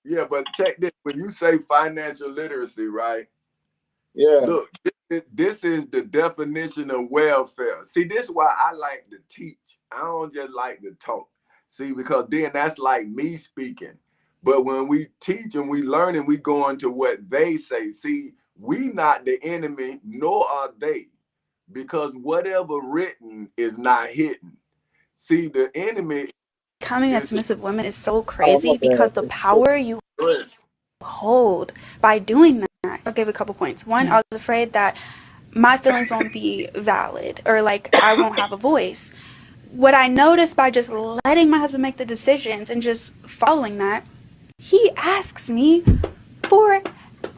Yeah, but check this. When you say financial literacy, right? Yeah, Look, this is the definition of welfare. See, this is why I like to teach. I don't just like to talk. See, because then that's like me speaking. But when we teach and we learn and we go into what they say, see, We not the enemy, nor are they, because whatever written is not hidden. See, the enemy Becoming a is the submissive woman is so Oh, crazy my because the bad. power you hold by doing that. I'll give a couple points. One, I was afraid that my feelings won't be valid or like I won't have a voice. What I noticed by just letting my husband make the decisions and just following that, he asks me for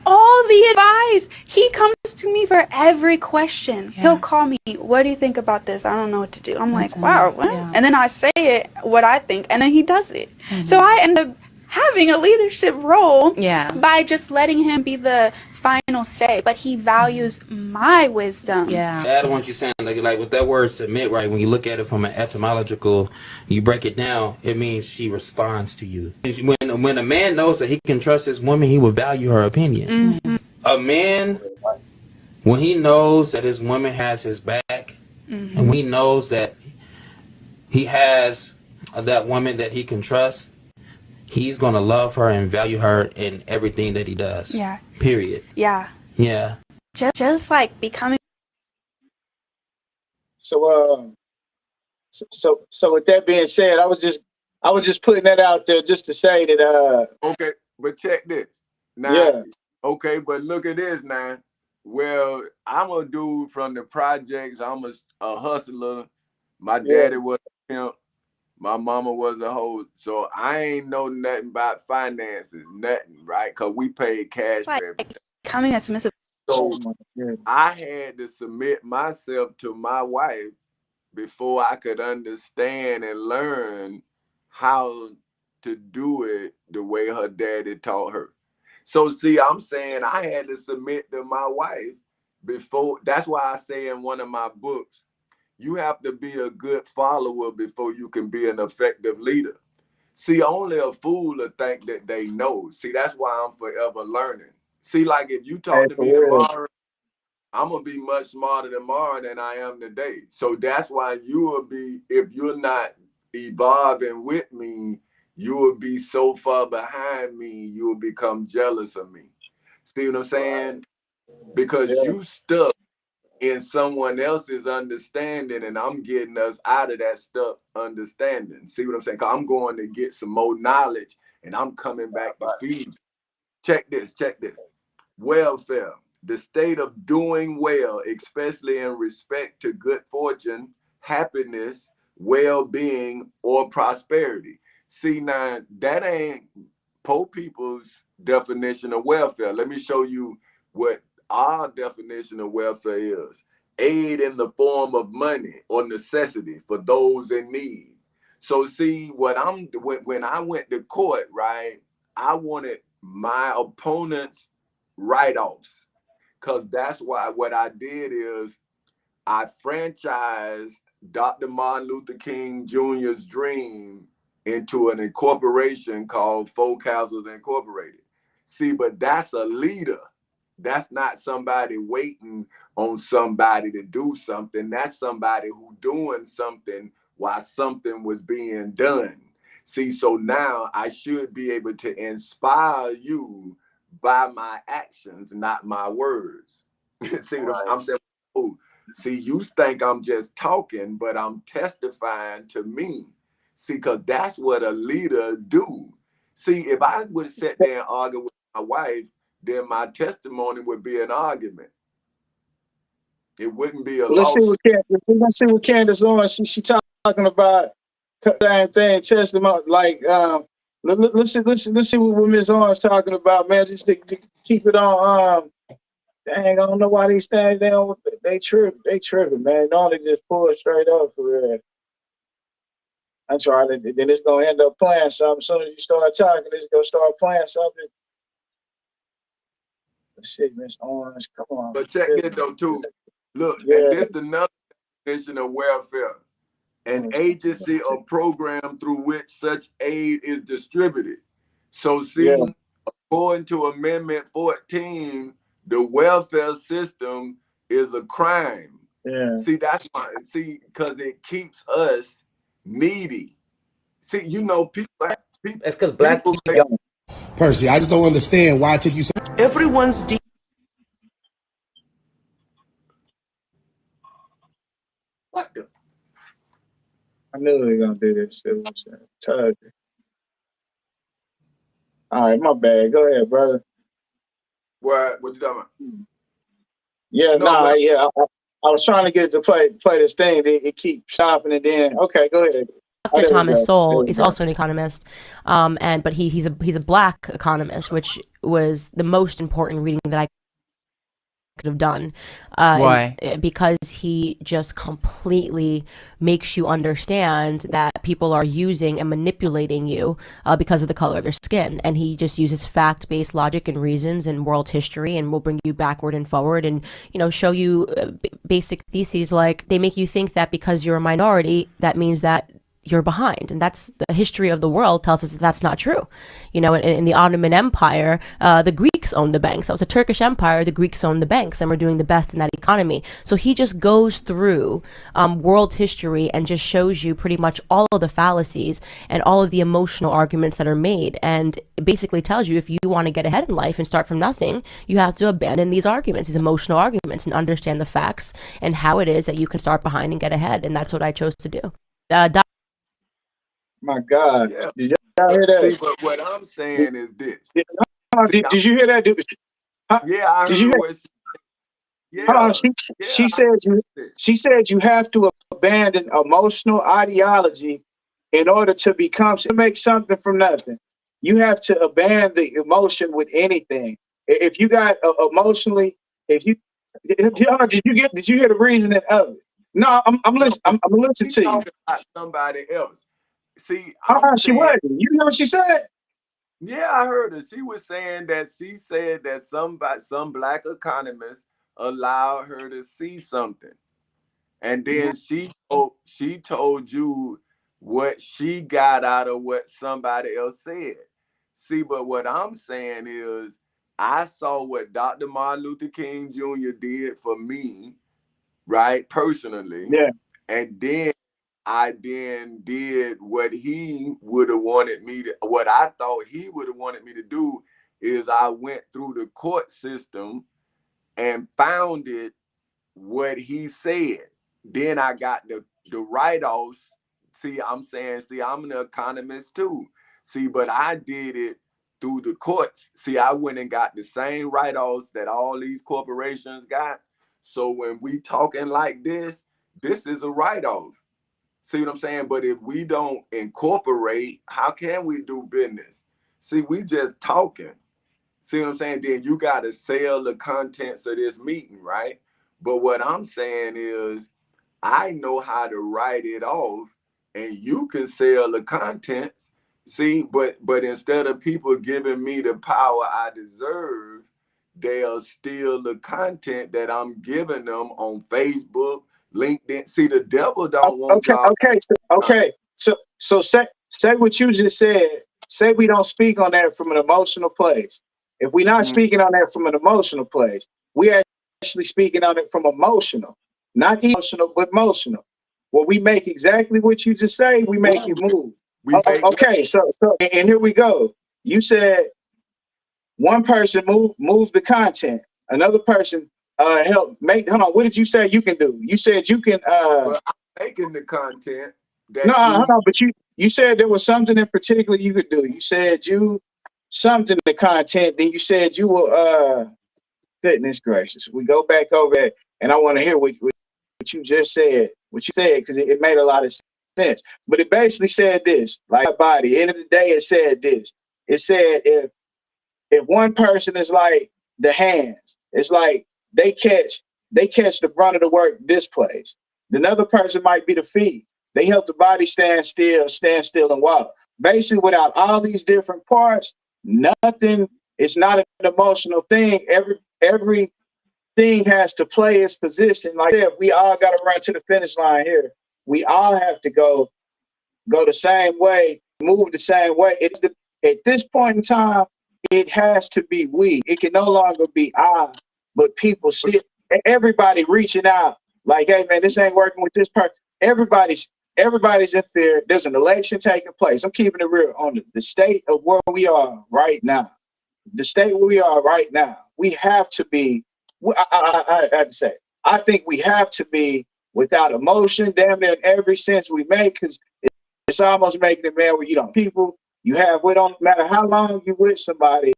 all the advice. He comes to me for every question. He'll call me, what do you think about this? I don't know what to do. I'm like, wow, what? And then I say it, what I think, and then he does it. So I end up having a leadership role by just letting him be the final say, but he values my wisdom. Add on what you're saying, like with that word submit, right? When you look at it from an etymological, you break it down, it means she responds to you. When a man knows that he can trust his woman, he will value her opinion. A man, when he knows that his woman has his back, and when he knows that he has that woman that he can trust, he's gonna love her and value her in everything that he does. Yeah. Period. Yeah. Yeah. Just like becoming. So with that being said, I was just putting that out there just to say that okay, but check this. Now, yeah. okay, but look at this now. Well, I'm a dude from the projects. I'm a hustler. My daddy was a pimp. My mama was a hoe. So I ain't know nothing about finances, nothing, right? Because we paid cash for everything. Becoming a submissive. So I had to submit myself to my wife before I could understand and learn how to do it the way her daddy taught her. So see, I'm saying I had to submit to my wife before. That's why I say in one of my books, you have to be a good follower before you can be an effective leader. See, only a fool will think that they know. See, that's why I'm forever learning. See, like if you talk to me tomorrow, I'm gonna be much smarter tomorrow than I am today. So that's why you will be, if you're not evolving with me, you will be so far behind me, you will become jealous of me. See what I'm saying? Because you stuck in someone else's understanding and I'm getting us out of that stuck understanding. See what I'm saying? Because I'm going to get some more knowledge and I'm coming back to feed you. Check this. Welfare, the state of doing well, especially in respect to good fortune, happiness, well-being, or prosperity. See, now, that ain't poor people's definition of welfare. Let me show you what our definition of welfare is. Aid in the form of money or necessity for those in need. So see, when I went to court, right, I wanted my opponent's write-offs, because that's why what I did is I franchised Dr. Martin Luther King Jr.'s dream into an incorporation called Four Castles Incorporated. See, but that's a leader. That's not somebody waiting on somebody to do something. That's somebody who doing something while something was being done. See, so now I should be able to inspire you by my actions, not my words. See what I'm saying? Oh, see, you think I'm just talking, but I'm testifying to me. See, because that's what a leader do. See, if I would have sat there and argued with my wife, then my testimony would be an argument. It wouldn't be a Well, let's see lawsuit. what Candace on. She talking about the same thing, testimony. Like let's see what Ms. Owen's talking about, man. Just to keep it on. Dang, I don't know why these things they tripping, man. Don't they just pull it straight up for real? That's right. Then it's gonna end up playing something. As soon as you start talking, it's gonna start playing something. Let's see, Miss Owens, come on. But check this though too. Look, Yeah. and this is another definition of welfare. An agency or program through which such aid is distributed. So see, according to Amendment 14, the welfare system is a crime. Yeah. See, that's why, because it keeps us needy. See, you know, people. It's because black people. Percy, I just don't understand why it took you so. Everyone's What the? I knew they were gonna do this. It was tough. All right, my bad. Go ahead, brother. What you talking about? Yeah, No, nah, what? yeah. I was trying to get it to play this thing. It keeps stopping and then okay, go ahead. Oh, Dr. there we Thomas go. There Sowell we is go. also an economist, but he's a black economist, which was the most important reading that I could have done. Why? Because he just completely makes you understand that people are using and manipulating you because of the color of your skin. And he just uses fact-based logic and reasons and world history and will bring you backward and forward and, show you basic theses like they make you think that because you're a minority, that means that you're behind. And that's the history of the world tells us that that's not true. In the Ottoman Empire, the Greeks owned the banks. That was a Turkish empire. The Greeks owned the banks and were doing the best in that economy. So he just goes through world history and just shows you pretty much all of the fallacies and all of the emotional arguments that are made. And it basically tells you if you want to get ahead in life and start from nothing, you have to abandon these arguments, these emotional arguments, and understand the facts and how it is that you can start behind and get ahead. And that's what I chose to do. My God, Yeah. did y'all hear that? But what I'm saying is this. Did, See, did you hear that? yeah, I Did you heard hear? what. Hold on. Yeah, She yeah. said you have to abandon emotional ideology in order to make something from nothing. You have to abandon the emotion with anything. If you got emotionally, if you did you hear the reasoning of it? No, I'm No, listening. I'm listening she's to you. talking about somebody else. See, I'm She saying, wasn't. You know what she said? yeah, I heard her. She was saying that she said that some black economist allowed her to see something, and then she told you what she got out of what somebody else said. See, but what I'm saying is, I saw what Dr. Martin Luther King Jr. did for me, right, personally, Yeah. and then I then did what he would have wanted me to, what I thought he would have wanted me to do is I went through the court system and found it what he said. Then I got the write-offs. See, I'm I'm an economist too. See, but I did it through the courts. See, I went and got the same write-offs that all these corporations got. So when we talking like this is a write-off. See what I'm saying? But if we don't incorporate, how can we do business? See, we just talking. See what I'm saying? Then you got to sell the contents of this meeting, right? But what I'm saying is, I know how to write it off, and you can sell the contents. See, but instead of people giving me the power I deserve, they'll steal the content that I'm giving them on Facebook, LinkedIn. See, the devil don't want Okay. y'all. So say what you just said. Say we don't speak on that from an emotional place. If we're not speaking on that from an emotional place, we actually speaking on it from emotional, not emotional, but emotional. Well, we make exactly what you just say. We make it move. We make Okay. So and here we go. You said one person moves the content. Another person help make. Hold on. What did you say you can do? You said you can. well, I'm making the content No, that hold you on. But you said there was something in particular you could do. You said you something the content. Then you said you will. Goodness gracious. We go back over it, and I want to hear what you just said. What you said because it made a lot of sense. But it basically said this. Like by the end of the day, it said this. It said if one person is like the hands, it's like they catch the brunt of the work this place. Another person might be the feet. They help the body stand still and walk. Basically, without all these different parts, nothing. It's not an emotional thing. Everything has to play its position. Like I said, we all got to run to the finish line here. We all have to go the same way, move the same way. At this point in time, it has to be we. It can no longer be I, but people still, everybody reaching out like, hey man, this ain't working with this person. Everybody's in fear. There's an election taking place. I'm keeping it real on the state of where we are right now. The state where we are right now. We have to be. I have to say, I think we have to be without emotion, damn near in every sense we make, because it's almost making it, man, where you don't people you have with, don't matter how long you with somebody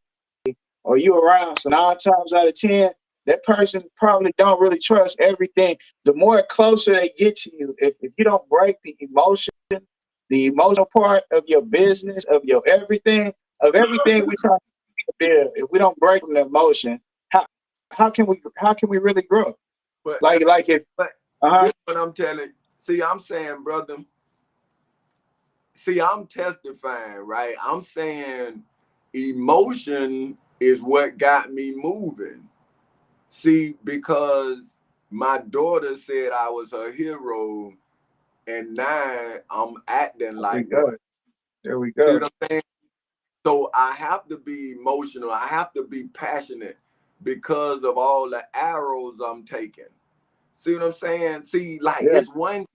or you around. So 9 times out of 10, that person probably don't really trust everything. The more closer they get to you, if you don't break the emotional part of your business, of everything we talk about, if we don't break the emotion, how how can we really grow? But Like if but uh-huh. this what I'm telling. See, I'm saying, brother. See, I'm testifying, right? I'm saying emotion is what got me moving. See, because my daughter said I was her hero, and now I'm acting There we like go. one. There we See go. what I'm saying? So I have to be emotional. I have to be passionate because of all the arrows I'm taking. See what I'm saying? See, like Yeah. it's one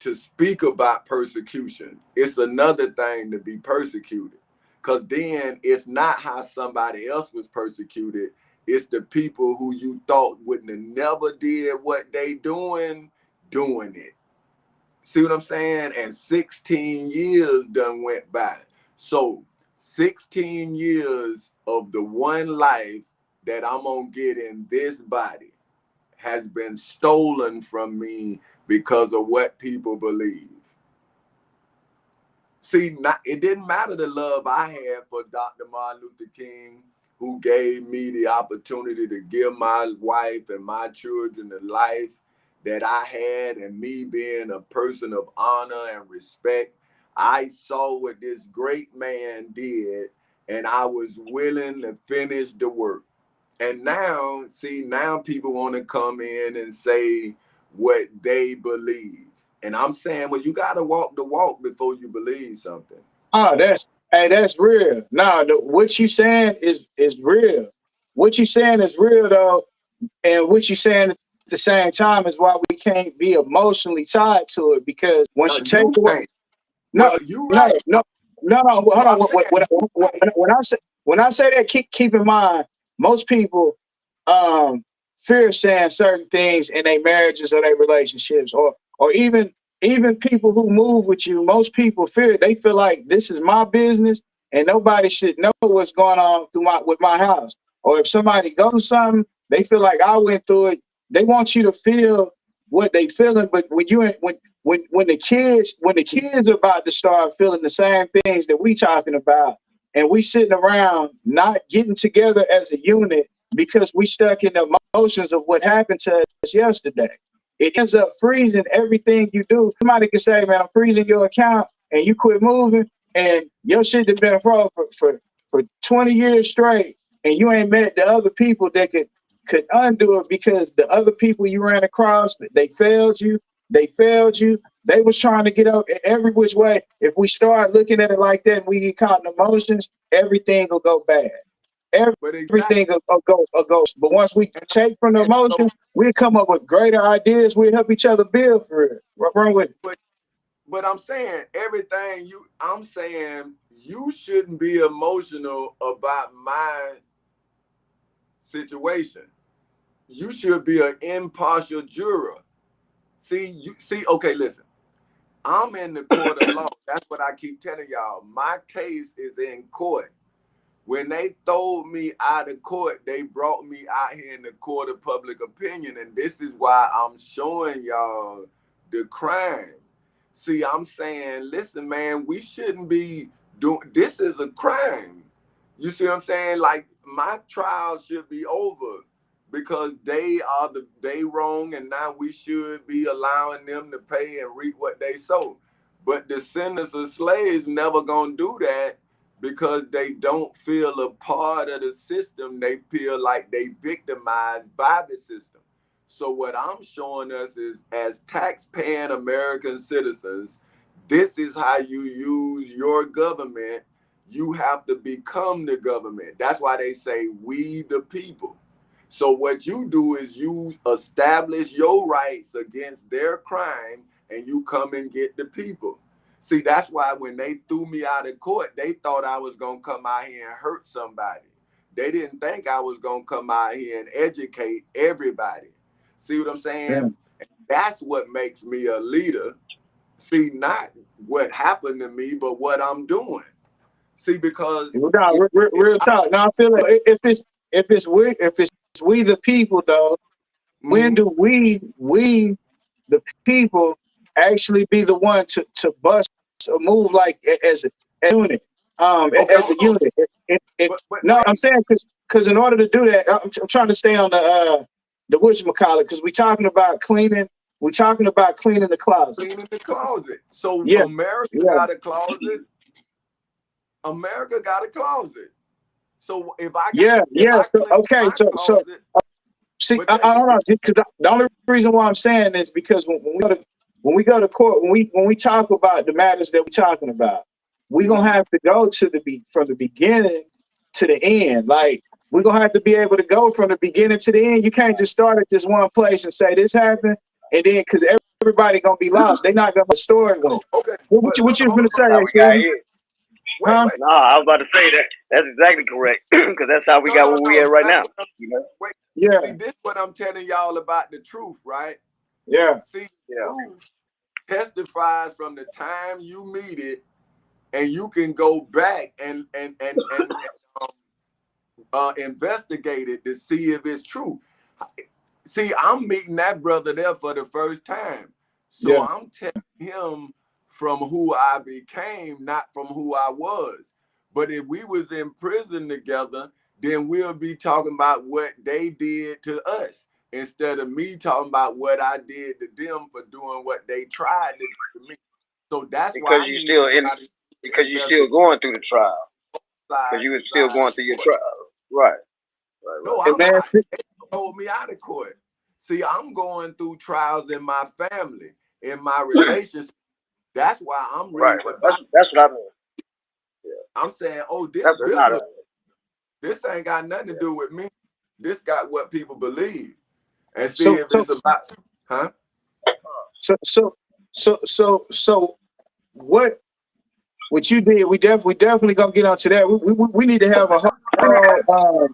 to speak about persecution. It's another thing to be persecuted. Because then it's not how somebody else was persecuted. It's the people who you thought wouldn't have never did what they doing it. See what I'm saying? And 16 years done went by. So 16 years of the one life that I'm gonna get in this body has been stolen from me because of what people believe. See, it didn't matter the love I had for Dr. Martin Luther King, who gave me the opportunity to give my wife and my children the life that I had, and me being a person of honor and respect. I saw what this great man did, and I was willing to finish the work. And now, see, now people want to come in and say what they believe. And I'm saying, well, you got to walk the walk before you believe something. Oh, that's real. No, what you saying is real. What you saying is real though, and what you saying at the same time is why we can't be emotionally tied to it, because once Now, you take you away, can't. no, Well, you no, right. no, no, no. Hold on. I'm saying you right. When I say that, keep in mind, most people um fear saying certain things in their marriages or their relationships, or even people who move with you. Most people fear. They feel like this is my business and nobody should know what's going on through my house. Or if somebody goes through something, they feel like I went through it. They want you to feel what they feeling, but when the kids are about to start feeling the same things that we talking about, and we sitting around not getting together as a unit because we stuck in the emotions of what happened to us yesterday, it ends up freezing everything you do. Somebody can say, man, I'm freezing your account, and you quit moving, and your shit has been frozen for 20 years straight, and you ain't met the other people that could undo it, because the other people you ran across, they failed you. They failed you. They was trying to get up every which way. If we start looking at it like that and we get caught in emotions, everything will go bad. But exactly. Everything will go. But once we And, take from the and so, emotion, we'll come up with greater ideas. We'll help each other build for it. What wrong with it? but I'm saying I'm saying you shouldn't be emotional about my situation. You should be an impartial juror. Okay, listen. I'm in the court of law. That's what I keep telling y'all. My case is in court. When they throw me out of court, they brought me out here in the court of public opinion. And this is why I'm showing y'all the crime. See, I'm saying, listen, man, we shouldn't be doing this is a crime. You see what I'm saying? Like my trial should be over because they wrong, and now we should be allowing them to pay and reap what they sow. But the descendants of slaves never gonna do that because they don't feel a part of the system. They feel like they victimized by the system. So what I'm showing us is, as tax-paying American citizens, this is how you use your government. You have to become the government. That's why they say we the people. So what you do is you establish your rights against their crime, and you come and get the people. See, that's why when they threw me out of court, they thought I was going to come out here and hurt somebody. They didn't think I was going to come out here and educate everybody. See what I'm Yeah. saying? That's what makes me a leader. See, not what happened to me, but what I'm doing. See, because No, if real I, talk. No, I feel like if it's we the people though, when mhm. do we the people actually be the one to bust a move like as a unit, Okay, as a hold on, unit? but No, I'm wait, saying because in order to do that, I'm trying to stay on the whatchamacallit, because we're talking about cleaning the closets. cleaning the closet. So Yeah, America yeah, got a closet. America got a closet. So if yeah. I So clean okay, my so closet, see, but check I it. don't know, because the only reason why I'm saying is because when we go to court, when we talk about the matters that we're talking about, we're gonna Mhm. have to go to from the beginning to the end. Like, we're gonna have to be able to go from the beginning to the end. You can't just start at this one place and say this happened, and then because everybody gonna be lost, they're not gonna know the story went. Okay, What but you what look, you hold gonna on. say, That's how we got Xavier? here. Wait, Huh? wait. Nah, I was about to say that. That's exactly correct. Because that's how we No, got no, where we no. at right That's now. what I'm. You know? Wait. See, Yeah, this is what I'm telling y'all about the truth, right? yeah. See, Yeah. truth testifies from the time you meet it, and you can go back um, investigate it to see if it's true. See, I'm meeting that brother there for the first time. So Yeah. I'm telling him from who I became, not from who I was. But if we was in prison together, then we'll be talking about what they did to us instead of me talking about what I did to them for doing what they tried to do to me. So that's why Because I you need still in, somebody to because you still investigate going through the trial. Because sides you was still beside going the through your court. trial. Right. Right. No, Right. And I'm man, out. They told me out of court. See, I'm going through trials in my family, in my relationship. That's why I'm Right. reading the Bible. That's what I mean. Yeah. I'm saying, oh, this That's not biblical. a. This ain't got nothing to Yeah. do with me. This got what people believe. And see so if so it's about, huh? so so so what you did, we definitely gonna get onto that. We need to have a whole,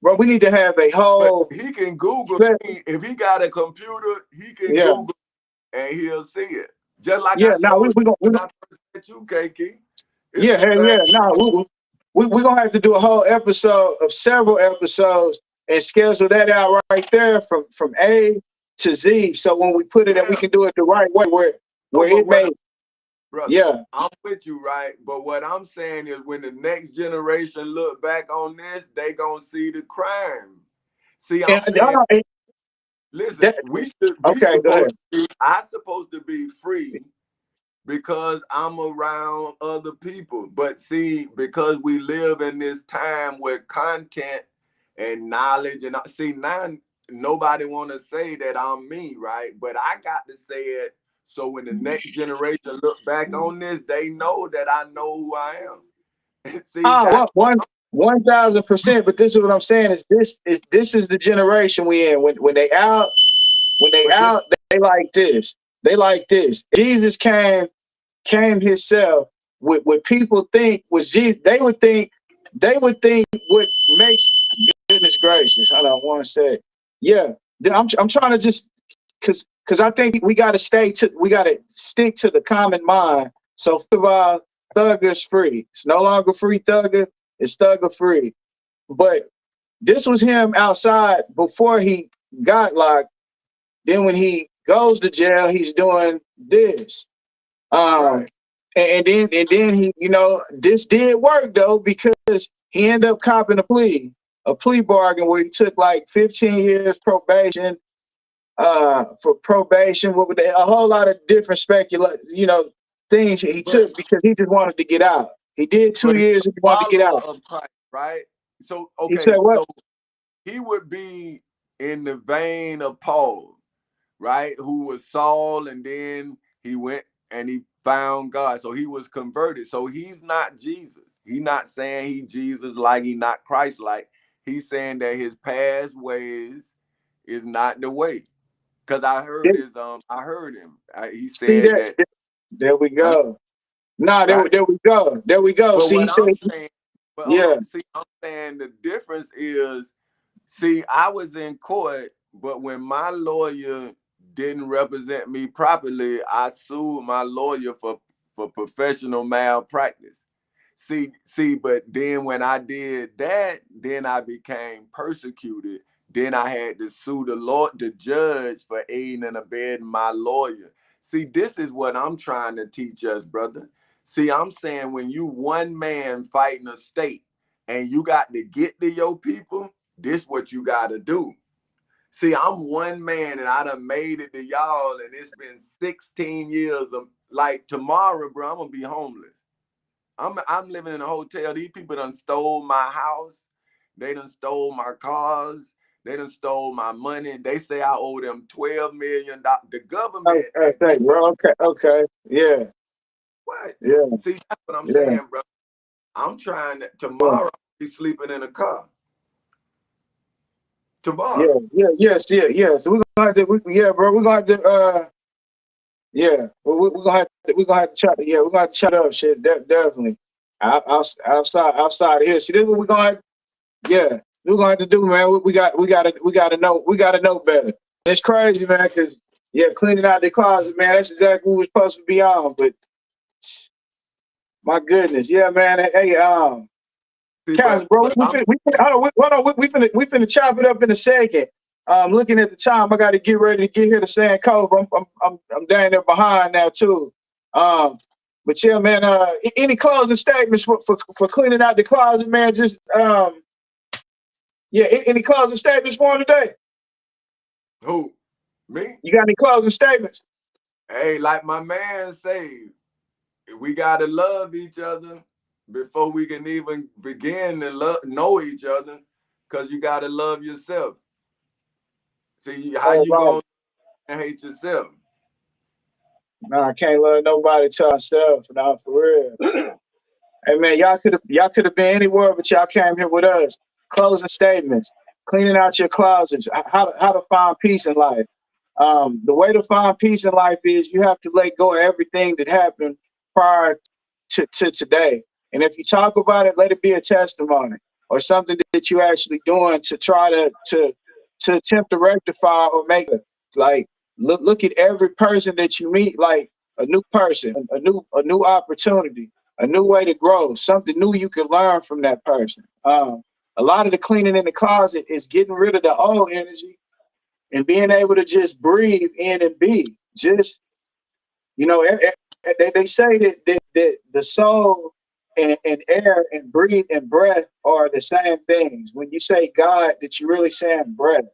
bro. We need to have a But whole, he can Google me. If he got a computer, he can yeah, Google and he'll see it. Just like yeah. I Now showed you we when gonna, I first met you, KK. It's yeah, the hell same. yeah. Now we gonna have to do a whole episode of several episodes and schedule that out right there from A to Z. So when we put it, and we Yeah. can do it the right way, No, where but it what may, brother, yeah. I'm with you, right? But what I'm saying is when the next generation look back on this, they gonna see the crime. See, And I'm saying, listen, that, we okay, go supposed ahead. to be, I supposed to be free because I'm around other people. But see, because we live in this time where content and knowledge and see now nobody want to say that I'm me, right? But I got to say it so when the next generation look back on this, they know that I know who I am. See, Ah, that's what 1,000%. But this is what I'm saying is this is the generation we in. When they out, but this they like this. They like this. Jesus came himself. What people think was Jesus, they would think what makes, goodness gracious. Hold on one sec. Yeah, I'm trying to just because I think we got to stick to the common mind. So first of all, Thugger's free. It's no longer free Thugger. It's Thugger free. But this was him outside before he got locked. Then when he goes to jail, he's doing this. Um, right. and then he, this did work though, because he ended up copping a plea bargain where he took like 15 years probation, for probation, a whole lot of different things he But took because he just wanted to get out. He did two but he's years a and he wanted to get follower out. of Christ, right? So He said okay, what? so he would be in the vein of Paul, right? Who was Saul, and then he went and he found God. So he was converted. So he's not Jesus. He's not saying he Jesus like he not Christ like. He's saying that his past ways is not the way. Cause I heard him. He See said that? that. There we Huh? go. Nah, Right. there we go. There we go. But See, he what said, I'm saying, but hold yeah, on. See, I'm saying the difference is, see, I was in court, but when my lawyer didn't represent me properly, I sued my lawyer for professional malpractice. See, but then when I did that, then I became persecuted. Then I had to sue the judge for aiding and abetting my lawyer. See, this is what I'm trying to teach us, brother. See, I'm saying when you one man fighting a state and you got to get to your people, this what you got to do. See, I'm one man and I done made it to y'all, and it's been 16 years of, like, tomorrow, bro, I'm gonna be homeless. I'm living in a hotel. These people done stole my house. They done stole my cars. They done stole my money. They say I owe them $12 million. The government ain't Okay, bro. Okay. Yeah. what? Yeah. See, that's what I'm Yeah. saying, bro. I'm trying to, Yeah. tomorrow I'll be sleeping in a car. Yeah. Tomorrow. Yeah. Yes. Yeah. Yeah. So we're gonna have to. Yeah, bro. We're gonna have to. Yeah. We're gonna have to. We're gonna have to chat. Yeah. We're gonna have to chat up. Shit. Definitely. Outside of here. See, this is what we're gonna. Yeah. We're gonna have to do, man. We gotta know better. It's crazy, man. Cause yeah, cleaning out the closet, man. That's exactly what we're supposed to be on. But my goodness, yeah, man. Hey, See, Counts, bro. but I'm Hold on. We finna chop it up in a second. Looking at the time, I got to get ready to get here to Sand Cove. I'm down there behind now too. But yeah, man. Any closing statements for cleaning out the closet, man? Just yeah. Any closing statements for him today? who? Me? You got any closing statements? Hey, like my man say, we gotta love each other before we can even begin to know each other, because you gotta love yourself. See, how All you right. gonna hate yourself? No, I can't love nobody to ourselves. Not for real. Hey man, y'all could have been anywhere, but y'all came here with us. Closing statements, cleaning out your closets, how to find peace in life. The way to find peace in life is you have to let go of everything that happened prior to today. And if you talk about it, let it be a testimony or something that you actually doing to try to attempt to rectify or make it. Like look at every person that you meet like a new person, a new opportunity, a new way to grow, something new you can learn from that person. A lot of the cleaning in the closet is getting rid of the old energy and being able to just breathe in and be. Just they say that the soul and air and breathe and breath are the same things. When you say God, that you really saying breath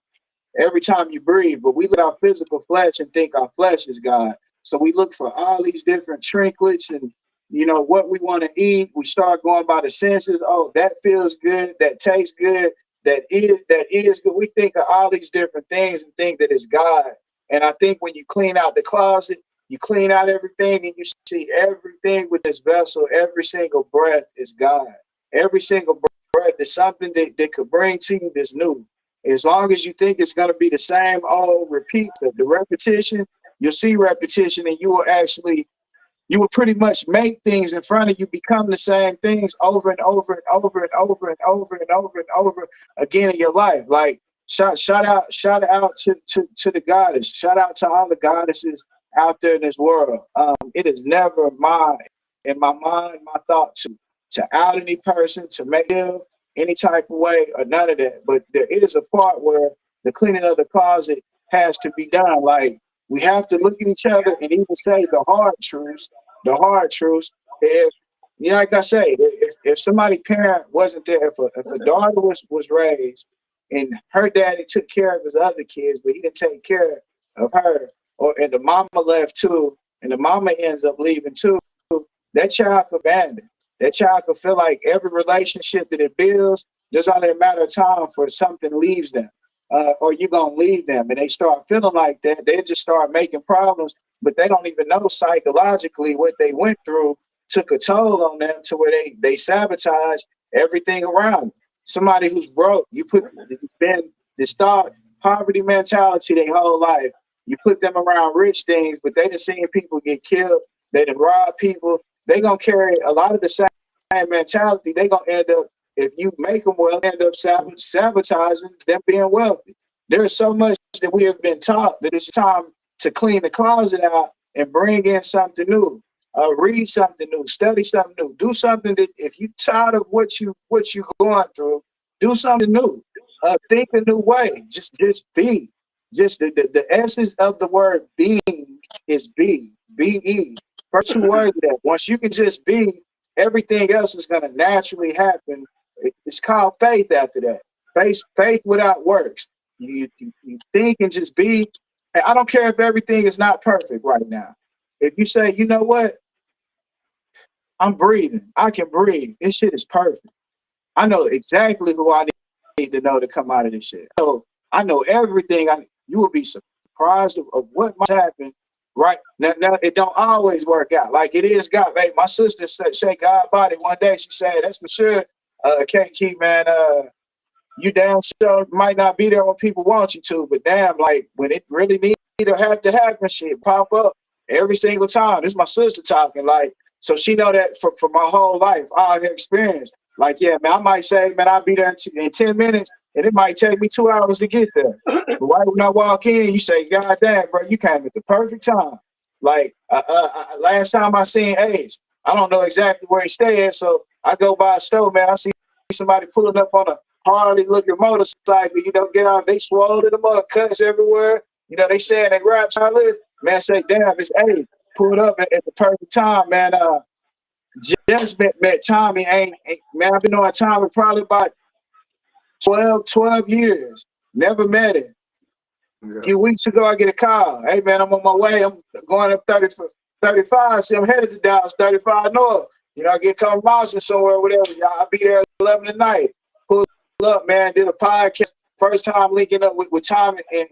every time you breathe, but we look at our physical flesh and think our flesh is God. So we look for all these different trinkets and what we want to eat. We start going by the senses. Oh, that feels good. That tastes good. That is good. We think of all these different things and think that it's God. And I think when you clean out the closet, you clean out everything and you see everything with this vessel. Every single breath is God. Every single breath is something that could bring to you this new. As long as you think it's going to be the same old repeat, the repetition, you'll see repetition and you will pretty much make things in front of you become the same things over and over and over and over and over and over and over again in your life. Like shout out to the goddess. Shout out to all the goddesses out there in this world. It is never in my mind, my thought to out any person, to make them any type of way or none of that. But there is a part where the cleaning of the closet has to be done. Like we have to look at each other and even say the hard truths. The hard truths. If like I say, if somebody's parent wasn't there, if a daughter was raised and her daddy took care of his other kids, but he didn't take care of her, and the mama left too, and the mama ends up leaving too, that child could abandon. That child could feel like every relationship that it builds, there's only a matter of time for something leaves them, or you're gonna leave them, and they start feeling like that. They just start making problems, but they don't even know psychologically what they went through took a toll on them to where they sabotage everything around them. Somebody who's broke, it's been this thought poverty mentality their whole life. You put them around rich things, but they done seen people get killed. They done rob people. They gonna carry a lot of the same mentality. They gonna end up, if you make them well, end up sabotaging them being wealthy. There's so much that we have been taught that it's time to clean the closet out and bring in something new. Read something new, study something new, do something that if you tired of what you going through, do something new. Think a new way. Just be. Just the essence of the word being is be. Be. First two words of that. Once you can just be, everything else is gonna naturally happen. It's called faith after that. Faith without works. You think and just be. And I don't care if everything is not perfect right now. If you say, you know what, I'm breathing. I can breathe. This shit is perfect. I know exactly who I need to know to come out of this shit. So I know everything. You will be surprised of what might happen. Right now, it don't always work out. Like it is God. Hey, my sister said God body one day. She said, "That's for sure." Can't keep man. You damn sure might not be there when people want you to, but damn, like when it really needs to have to happen, shit pop up every single time. This is my sister talking, like, so she know that for my whole life, all her experience. Like, yeah, man, I might say, man, I'll be there in 10 minutes, and it might take me 2 hours to get there. But right when I walk in, you say, God damn, bro, you came at the perfect time. Like, last time I seen Ace, I don't know exactly where he stay at, so I go by a store, man, I see somebody pulling up on a Harley looking motorcycle, get out, they swole to the mud, cuts everywhere. They saying they rap solid. Man, say, damn, it's A. Pulled up at the perfect time, man. Just met Tommy. Man, I've been knowing Tommy probably about 12 years. Never met him. Yeah. A few weeks ago, I get a call. Hey, man, I'm on my way. I'm going up 35. See, I'm headed to Dallas, 35 North. I get come Boston somewhere, whatever. I'll be there at 11 at night. Pull up, man. Did a podcast. First time linking up with Tommy and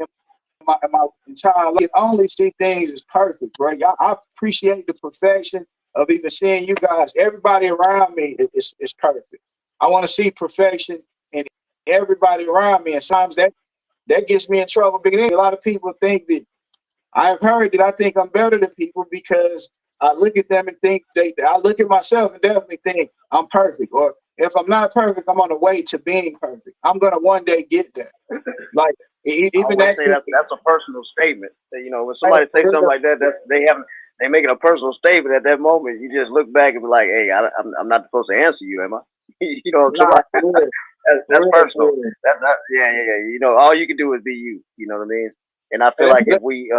my entire life. I only see things as perfect, bro. I appreciate the perfection of even seeing you guys. Everybody around me is perfect. I want to see perfection in everybody around me. And sometimes that gets me in trouble. Because a lot of people think that I've heard that I think I'm better than people because I look at them and think I look at myself and definitely think I'm perfect. Or if I'm not perfect, I'm on the way to being perfect. I'm gonna one day get there. Like I even always say that's a personal statement. When somebody say something like that, they making a personal statement at that moment. You just look back and be like, "Hey, I'm not supposed to answer you, am I?" You know what I'm nah, talking about? That's personal. Yeah. All you can do is be you. You know what I mean? And I feel like if we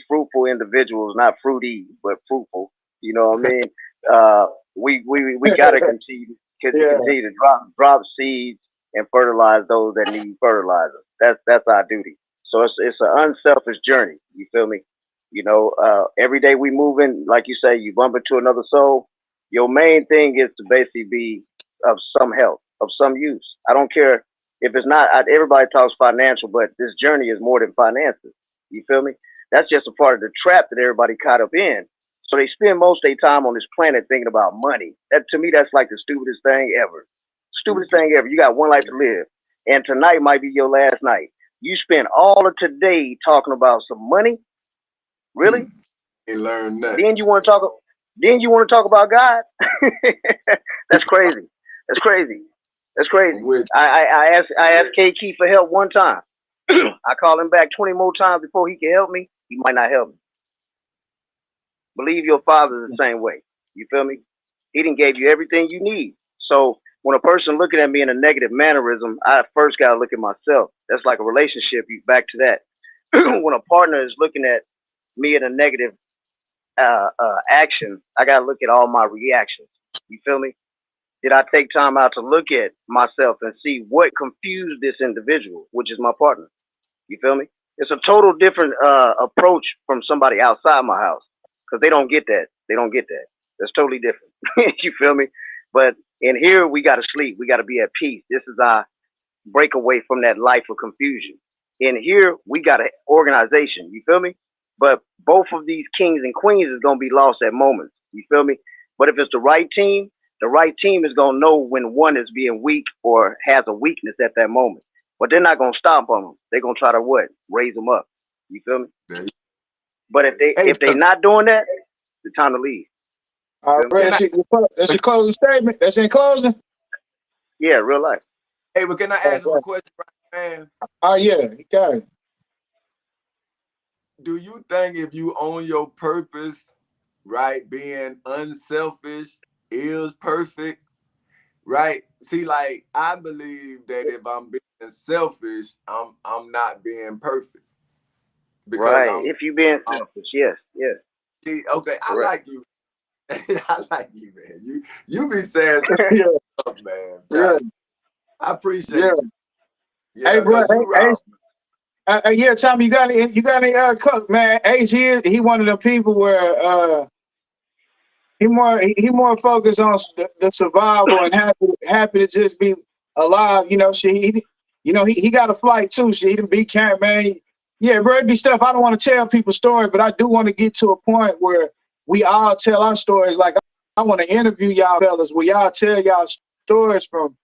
fruitful individuals, not fruity but fruitful, you know what I mean? We gotta continue to drop seeds and fertilize those that need fertilizer. That's our duty. So it's an unselfish journey. You feel me? Every day we moving, like you say, you bump into another soul. Your main thing is to basically be of some help, of some use. I don't care if it's not. Everybody talks financial, but this journey is more than finances. You feel me? That's just a part of the trap that everybody caught up in. So they spend most of their time on this planet thinking about money. That to me, that's like the stupidest thing ever. Stupidest thing ever. You got one life to live, and tonight might be your last night. You spend all of today talking about some money. Really? Ain't learned nothing. Then you want to talk. Then you want to talk about God? That's crazy. That's crazy. That's crazy. I asked K Key for help one time. I called him back 20 more times before he can help me. He might not help me. Believe your father the same way. You feel me? He didn't gave you everything you need. So when a person looking at me in a negative mannerism, I first got to look at myself. That's like a relationship. You back to that. When a partner is looking at me in a negative action, I got to look at all my reactions. You feel me? Did I take time out to look at myself and see what confused this individual, which is my partner? You feel me? It's a total different approach from somebody outside my house because they don't get that. They don't get that. That's totally different. You feel me? But in here, we got to sleep. We got to be at peace. This is our break away from that life of confusion. In here, we got an organization. You feel me? But both of these kings and queens is going to be lost at moments. You feel me? But if it's the right team is going to know when one is being weak or has a weakness at that moment. But they're not going to stop on them. They're going to try to what? Raise them up. You feel me? But if they not doing that, it's time to leave. All right, that's your closing statement. That's in closing. Yeah, real life. Hey, but can I ask him a question, man? Oh yeah, you got it. do you think if you own your purpose, right, being unselfish is perfect? Right. See, like I believe that if I'm being selfish, I'm not being perfect because Right. If you being I'm selfish, yes, yes, okay. I correct. like you. I like you, man. You be saying some yeah, stuff, man. yeah, I yeah. appreciate you. Hey, Yeah, bro. cause you Hey, raw. yeah, Tommy, you got any cook, man? Ace, he one of them people where he more focused on the survival and happy to just be alive. You know, shit. He got a flight too. Shit, he done beat camp, man. Yeah, bro, it be stuff I don't want to tell people stories, but I do want to get to a point where we all tell our stories. Like I want to interview y'all fellas, where y'all tell y'all stories from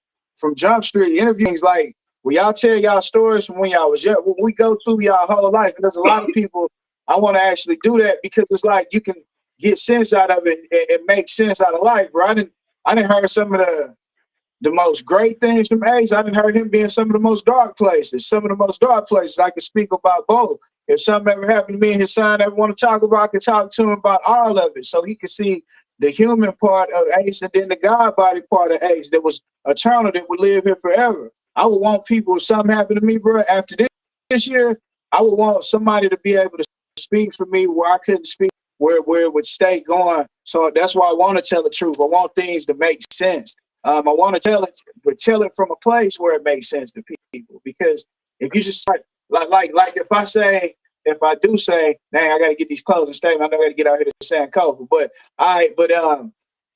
Jump Street. Interviews like where y'all tell y'all stories from when y'all was young. When we go through y'all whole life, and there's a lot of people I want to actually do that because it's like you can get sense out of it and make sense out of life, bro. I didn't heard some of the most great things from Ace. I didn't heard him be in some of the most dark places. Some of the most dark places. I could speak about both. If something ever happened to me and his son ever want to talk about, I could talk to him about all of it. So he could see the human part of Ace and then the God body part of Ace that was eternal, that would live here forever. I would want people, if something happened to me, bro, after this year, I would want somebody to be able to speak for me where I couldn't speak, where it would stay going. So that's why I want to tell the truth. I want things to make sense. I want to tell it, but tell it from a place where it makes sense to people. Because if you just start like if I do say, dang, I got to get these closing statements, I know I got to get out here to Sankofa. But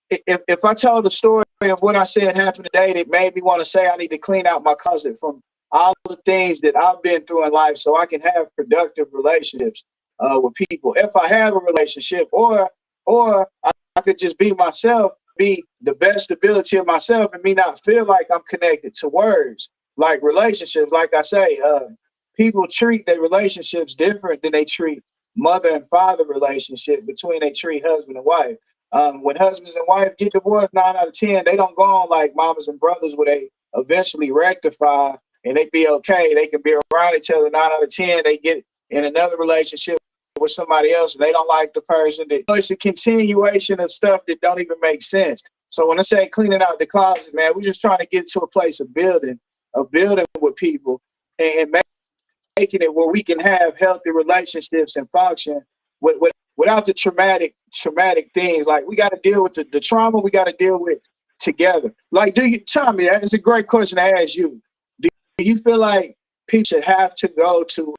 if I told the story of what I said happened today that made me want to say I need to clean out my closet from all the things that I've been through in life so I can have productive relationships with people. If I have a relationship or I could just be myself, be the best ability of myself and me not feel like I'm connected to words like relationships. Like I say, people treat their relationships different than they treat mother and father relationship between they treat husband and wife. When husbands and wives get divorced, 9 out of 10, they don't go on like mamas and brothers where they eventually rectify and they be okay. They can be around each other. 9 out of 10, they get in another relationship with somebody else and they don't like the person. It's a continuation of stuff that don't even make sense. So when I say cleaning out the closet, man, we're just trying to get to a place of building with people and making it where we can have healthy relationships and function without the traumatic things. Like we got to deal with the trauma. We got to deal with together. Like, Tommy? That is a great question to ask you. Do you feel like people should have to go to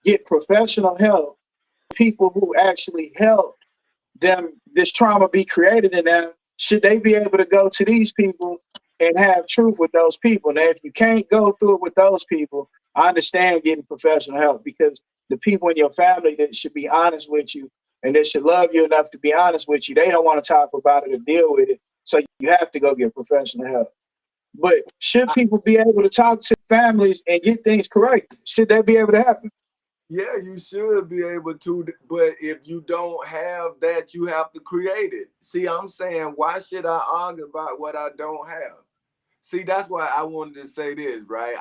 get professional help? People who actually help them this trauma be created in them, should they be able to go to these people and have truth with those people? Now, if you can't go through it with those people, I understand getting professional help because the people in your family that should be honest with you and that should love you enough to be honest with you, they don't want to talk about it or deal with it. So you have to go get professional help. But should people be able to talk to families and get things corrected? Should that be able to happen? Yeah, you should be able to, but if you don't have that, you have to create it. See, I'm saying, why should I argue about what I don't have? See, that's why I wanted to say this, right?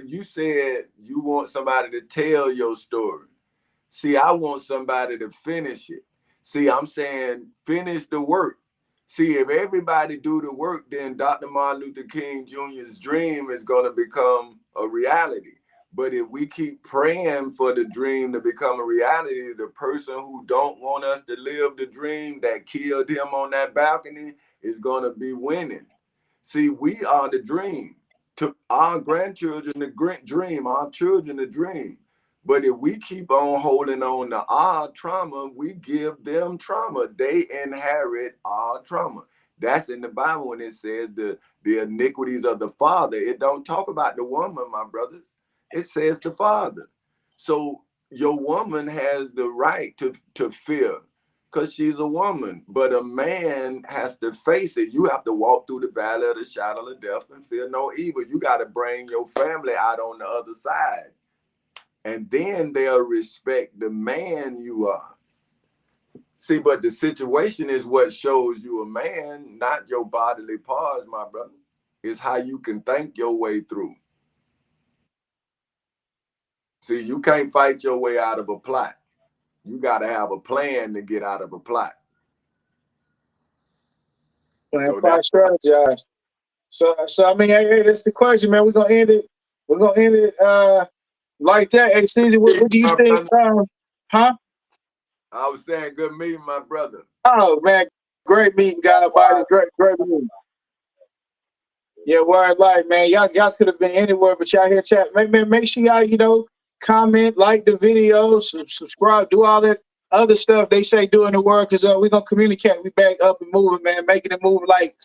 You said you want somebody to tell your story. See, I want somebody to finish it. See, I'm saying finish the work. See, if everybody do the work, then Dr. Martin Luther King Jr.'s dream is going to become a reality. But if we keep praying for the dream to become a reality, the person who don't want us to live the dream that killed him on that balcony is going to be winning. See, we are the dream. To our grandchildren, the dream, our children, the dream. But if we keep on holding on to our trauma, we give them trauma. They inherit our trauma. That's in the Bible when it says the iniquities of the father. It don't talk about the woman, my brothers. It says the father. So your woman has the right to fear because she's a woman. But a man has to face it. You have to walk through the valley of the shadow of death and fear no evil. You got to bring your family out on the other side. And then they'll respect the man you are. See, but the situation is what shows you a man, not your bodily parts, my brother. It's how you can think your way through. See, you can't fight your way out of a plot. You got to have a plan to get out of a plot. Plan, So fight, that strategize. So I mean, hey, that's the question, man. We're gonna end it. We're gonna end it like that. Hey, Caesar, what do you my think? brother, Huh? I was saying good meeting, my brother. Oh man, great meeting, God, body, great meeting. Yeah, word life, man. Y'all could have been anywhere, but y'all here chat. Make sure y'all, comment, like the videos, subscribe, do all that other stuff they say do in the world, because we're gonna communicate. We back up and moving, man, making it move like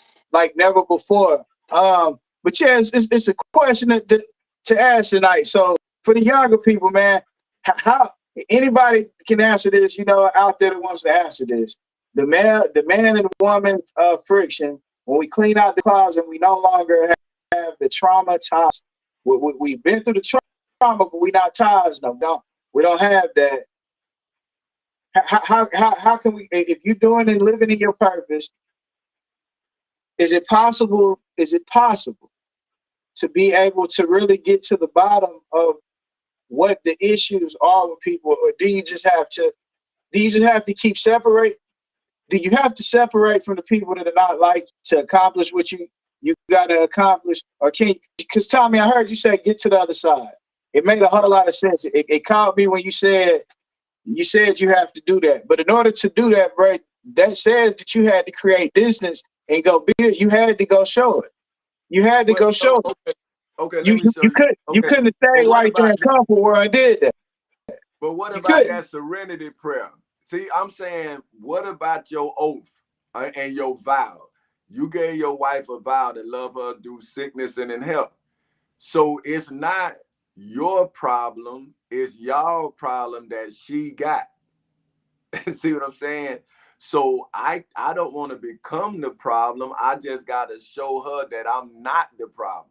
never before. But yeah, it's a question to ask tonight. So for the younger people, man, how anybody can answer this, out there that wants to answer this. The man and the woman friction. When we clean out the closet, we no longer have the trauma ties. We've been through the trauma, but we're not ties. We don't have that. How can we, if you're doing and living in your purpose, is it possible to be able to really get to the bottom of what the issues are with people? Or do you just have to keep separate? Do you have to separate from the people that are not like to accomplish what you got to accomplish? Or can you, because Tommy, I heard you say get to the other side. It made a whole lot of sense. It caught me when you said you have to do that. But in order to do that, right, that says that you had to create distance and go build. You had to go show it. You had to But go show it. okay, You let me show you. Okay, couldn't have but stayed what right there about in comfort where I did that. but what You about couldn't. that serenity prayer? See, I'm saying, what about your oath and your vow? You gave your wife a vow to love her through sickness and in health. So it's not your problem, it's y'all problem that she got. See what I'm saying? So I don't want to become the problem. I just gotta show her that I'm not the problem.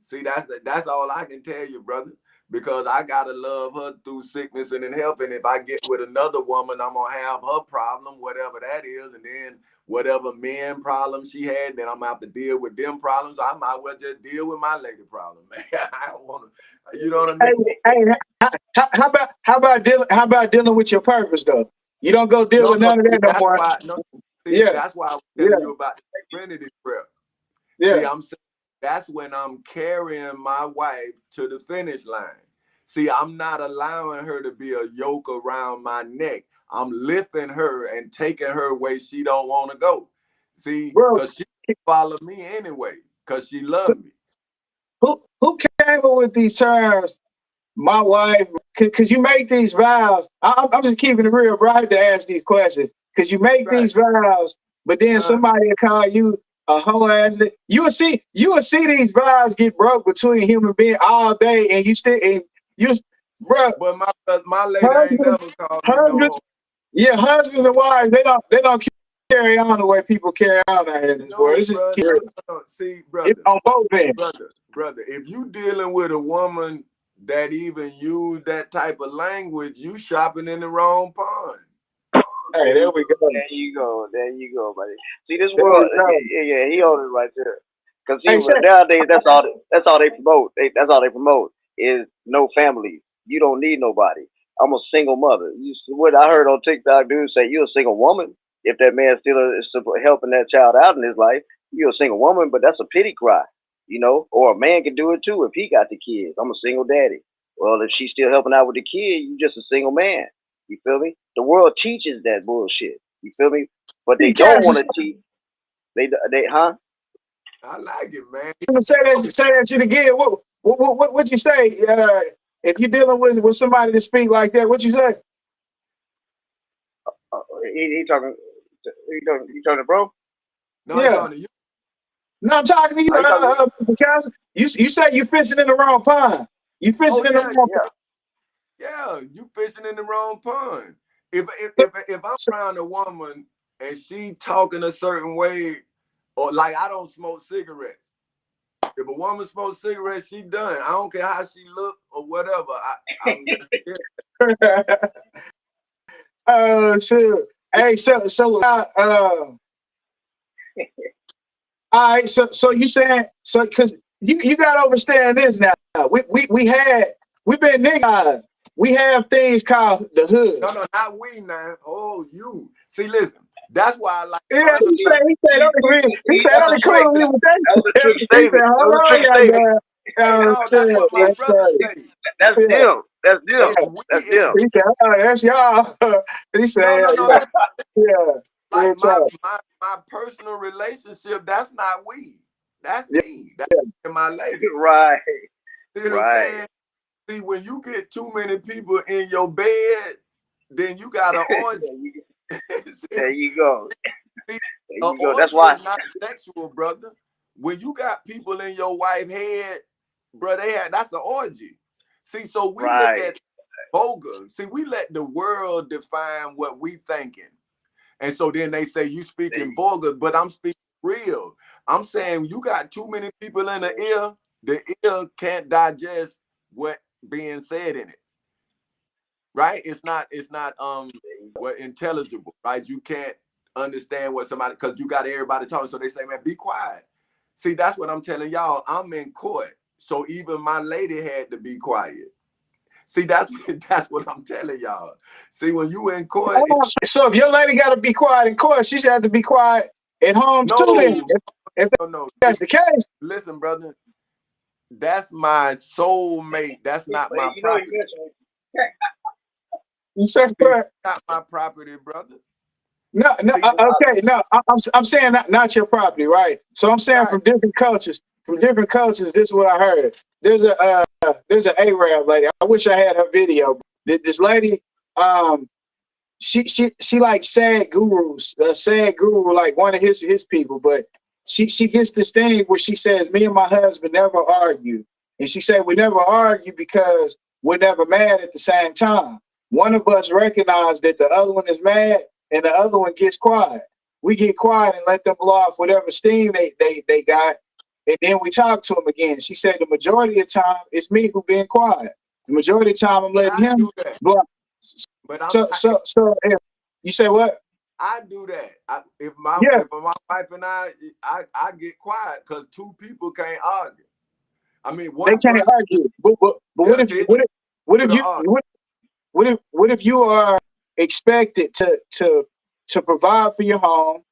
See, that's all I can tell you, brother. Because I gotta love her through sickness and in health. And if I get with another woman, I'm gonna have her problem, whatever that is, and then whatever men problem she had, then I'm gonna have to deal with them problems. I might well just deal with my lady problem, man. I don't wanna, you know what I mean? Hey, how about dealing with your purpose though? You don't go deal No, with no, none of see, that no that's more. why. No, see, Yeah, that's why I was yeah, telling you about the Trinity prayer. See, yeah. I'm saying that's when I'm carrying my wife to the finish line. See, I'm not allowing her to be a yoke around my neck. I'm lifting her and taking her where she don't want to go. See, Bro, because she follow me anyway, because she so love me. who came up with these terms? My wife, because you make these vows. I'm just keeping it real, bro. I had to ask these questions because you make Right. these vows, but then Uh, somebody will call you a hoe ass. You will see these vows get broke between human beings all day, and you, bro, but my lady ain't husbands, never called me no husbands, hoe. yeah, husbands and wives, they don't carry on the way people carry on out here in this world. No, This is bro, no, no. See, it's brother. on both ends. Brother, if you dealing with a woman that even use that type of language, you shopping in the wrong pond. Hey, there we go. There you go, buddy. See, this There world, we go. yeah, he owns it right there. Cause see, Hey, say, nowadays that's all they promote. That's all they promote is no family. You don't need nobody. I'm a single mother. What I heard on TikTok, dude say you're a single woman. If that man still is helping that child out in his life, you're a single woman. But that's a pity cry, Or a man can do it too if he got the kids. I'm a single daddy. Well, if she's still helping out with the kid, you just a single man. You feel me? The world teaches that bullshit. You feel me? But they see, don't want Cassius, to teach. Huh? I like it, man. say that shit again. What you say? If you're dealing with somebody to speak like that, what you say? He talking. You talking to bro? No, I'm Yeah. talking to you. No, I'm talking to you, Are you talking? Cassius. You say you fishing in the wrong pond. You Oh fishing in the yeah, wrong Yeah. yeah. You fishing in the wrong pond. If I'm around a woman and she talking a certain way, or like I don't smoke cigarettes. If a woman smokes cigarettes, she done. I don't care how she look or whatever. I'm just yeah. pond. Sure. Hey, all right. So you saying so because you got to understand this now. We had we been nigga. We have things called the hood. No, not we now. Oh, you. See, listen. That's why I like Yeah, brothers. he said, Elder only Trick, come with me with that Elder shit. Trick He statement. said, hold Elder on, Trick y'all, statement. man. Hey, Oh, no, that's shit, what my that's brothers crazy. say. That's Yeah, them. That's them. It's That's we. them. he said, oh, that's y'all. He No, said, no. yeah, Like real talk. my personal relationship, that's not we. That's Yeah, me. That's me and my lady. Right. See what I'm Right. saying? See, when you get too many people in your bed, then you got an orgy. There you go. See, There an you go. That's orgy why. is not sexual, brother. When you got people in your wife head, bro, that's an orgy. See, so we look Right. at vulgar. See, we let the world define what we thinking. And so then they say you speaking vulgar, but I'm speaking real. I'm saying you got too many people in the ear can't digest what being said in it. Right? It's not what intelligible, right? You can't understand what somebody, because you got everybody talking. So they say, man, be quiet. See, that's what I'm telling y'all. I'm in court. So even my lady had to be quiet. See, that's that's what I'm telling y'all. See, when you in court, so if your lady got to be quiet in court, she should have to be quiet at home too. Then, no, if no. that's the case, Listen, brother, that's my soulmate. That's not my You know you property. mentioned you say See, what? not my property, brother. No, no, See, okay, no. I'm saying not your property, right? So I'm saying right. from different cultures. From different cultures, this is what I heard. There's an Arab lady. I wish I had her video. This lady, um, she like sad gurus, sad guru, like one of his people. But she gets this thing where she says, "Me and my husband never argue," and she said we never argue because we're never mad at the same time. One of us recognizes that the other one is mad, and the other one gets quiet. We get quiet and let them blow off whatever steam they got, and then we talk to them again. She said the majority of the time it's me who being quiet. The majority of the time I'm letting I him do that, blow. but I'm not. So if you say what? I do that. Yeah, If my wife and I get quiet because two people can't argue. I mean, they one can't person, argue. But what yeah, if see, what to if the you argue, what if you are expected to provide for your home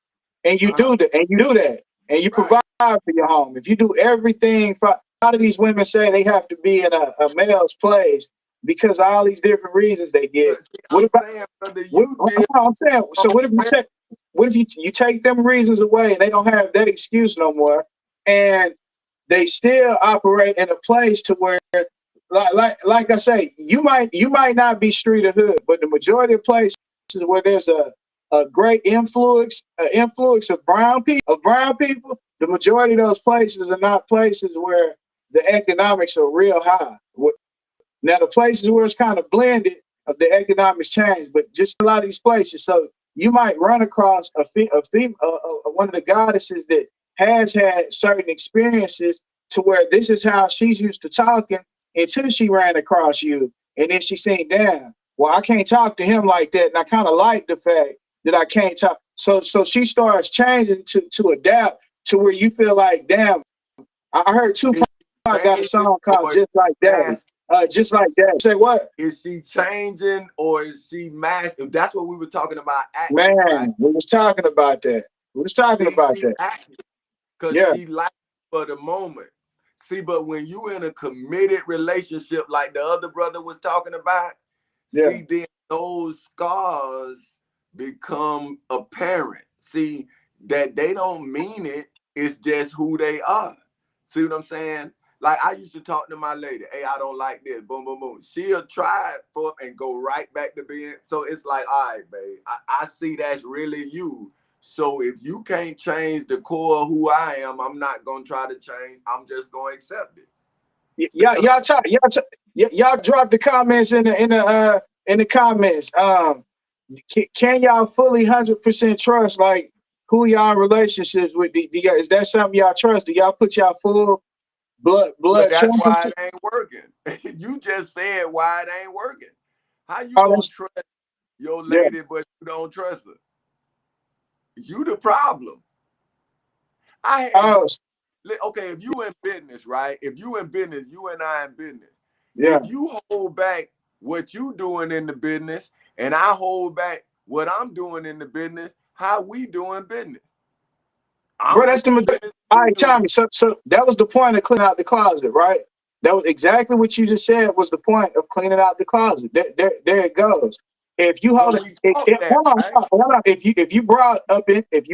and you uh-huh. do that and you Right. provide for your home. If you do everything for a lot of these women say they have to be in a male's place because of all these different reasons they get. But see, What I'm about saying, brother, what you did I'm saying? So wrong. what if you take them reasons away and they don't have that excuse no more and they still operate in a place to where like I say, you might not be street or hood, but the majority of places where there's a great influence of brown people, the majority of those places are not places where the economics are real high. Now the places where it's kind of blended of the economics change, but just a lot of these places. So you might run across one of the goddesses that has had certain experiences to where this is how she's used to talking until she ran across you, and then she seen, damn, well, I can't talk to him like that, and I kind of like the fact that I can't talk. So she starts changing to adapt to where you feel like, damn, I heard Tupac Is she got a changing song called or is Just Like she Daddy. mask? Just like that. Say what? Is she changing or is she mask? That's what we were talking about acting, right? Man, we was talking about that. We was talking See, about she that. acting because Yeah, she likes for the moment. See, but when you in a committed relationship like the other brother was talking about, yeah. see, then those scars become apparent. See, that they don't mean it, it's just who they are. See what I'm saying? Like I used to talk to my lady, hey, I don't like this, boom, boom, boom. She'll try it for and go right back to being. So it's like, all right, babe, I see that's really you. So if you can't change the core of who I am, I'm not gonna try to change. I'm just gonna accept it. Because Y'all drop the comments in the comments. Can y'all fully 100% trust like who y'all in relationships with? Is that something y'all trust? Do y'all put y'all full well, blood that's trust why into? it ain't working. You just said why it ain't working. How you Oh, gonna that's trust your yeah. lady, but you don't trust her? You the problem. I had Oh, okay, if you in business, right? If you in business, you and I in business. Yeah. If you hold back what you doing in the business and I hold back what I'm doing in the business, how we doing business? Bro, I'm that's doing the business, all you right, doing. Tommy. So that was the point of cleaning out the closet, right? That was exactly what you just said was the point of cleaning out the closet. There it goes. If you hold But it, we taught that, hold on, right? hold on. If you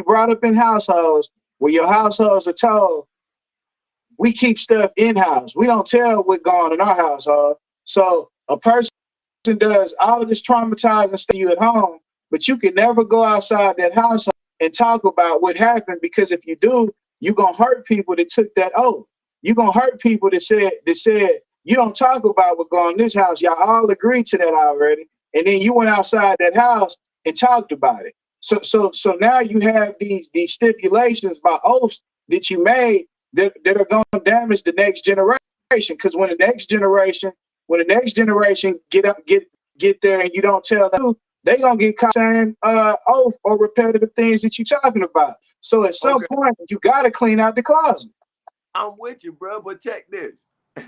brought up in households where your households are told we keep stuff in house, we don't tell what's going on in our household. So a person does all of this traumatizing stuff you at home, but you can never go outside that house and talk about what happened because if you do, you're gonna hurt people that took that oath. You're gonna hurt people that said you don't talk about what going on in this house. Y'all all agreed to that already, and then you went outside that house and talked about it. So now you have these stipulations by oaths that you made that are gonna damage the next generation. Because when the next generation get there and you don't tell them, they gonna get caught saying oath or repetitive things that you're talking about. So at some Okay, point, you gotta clean out the closet. I'm with you, bro. But check this.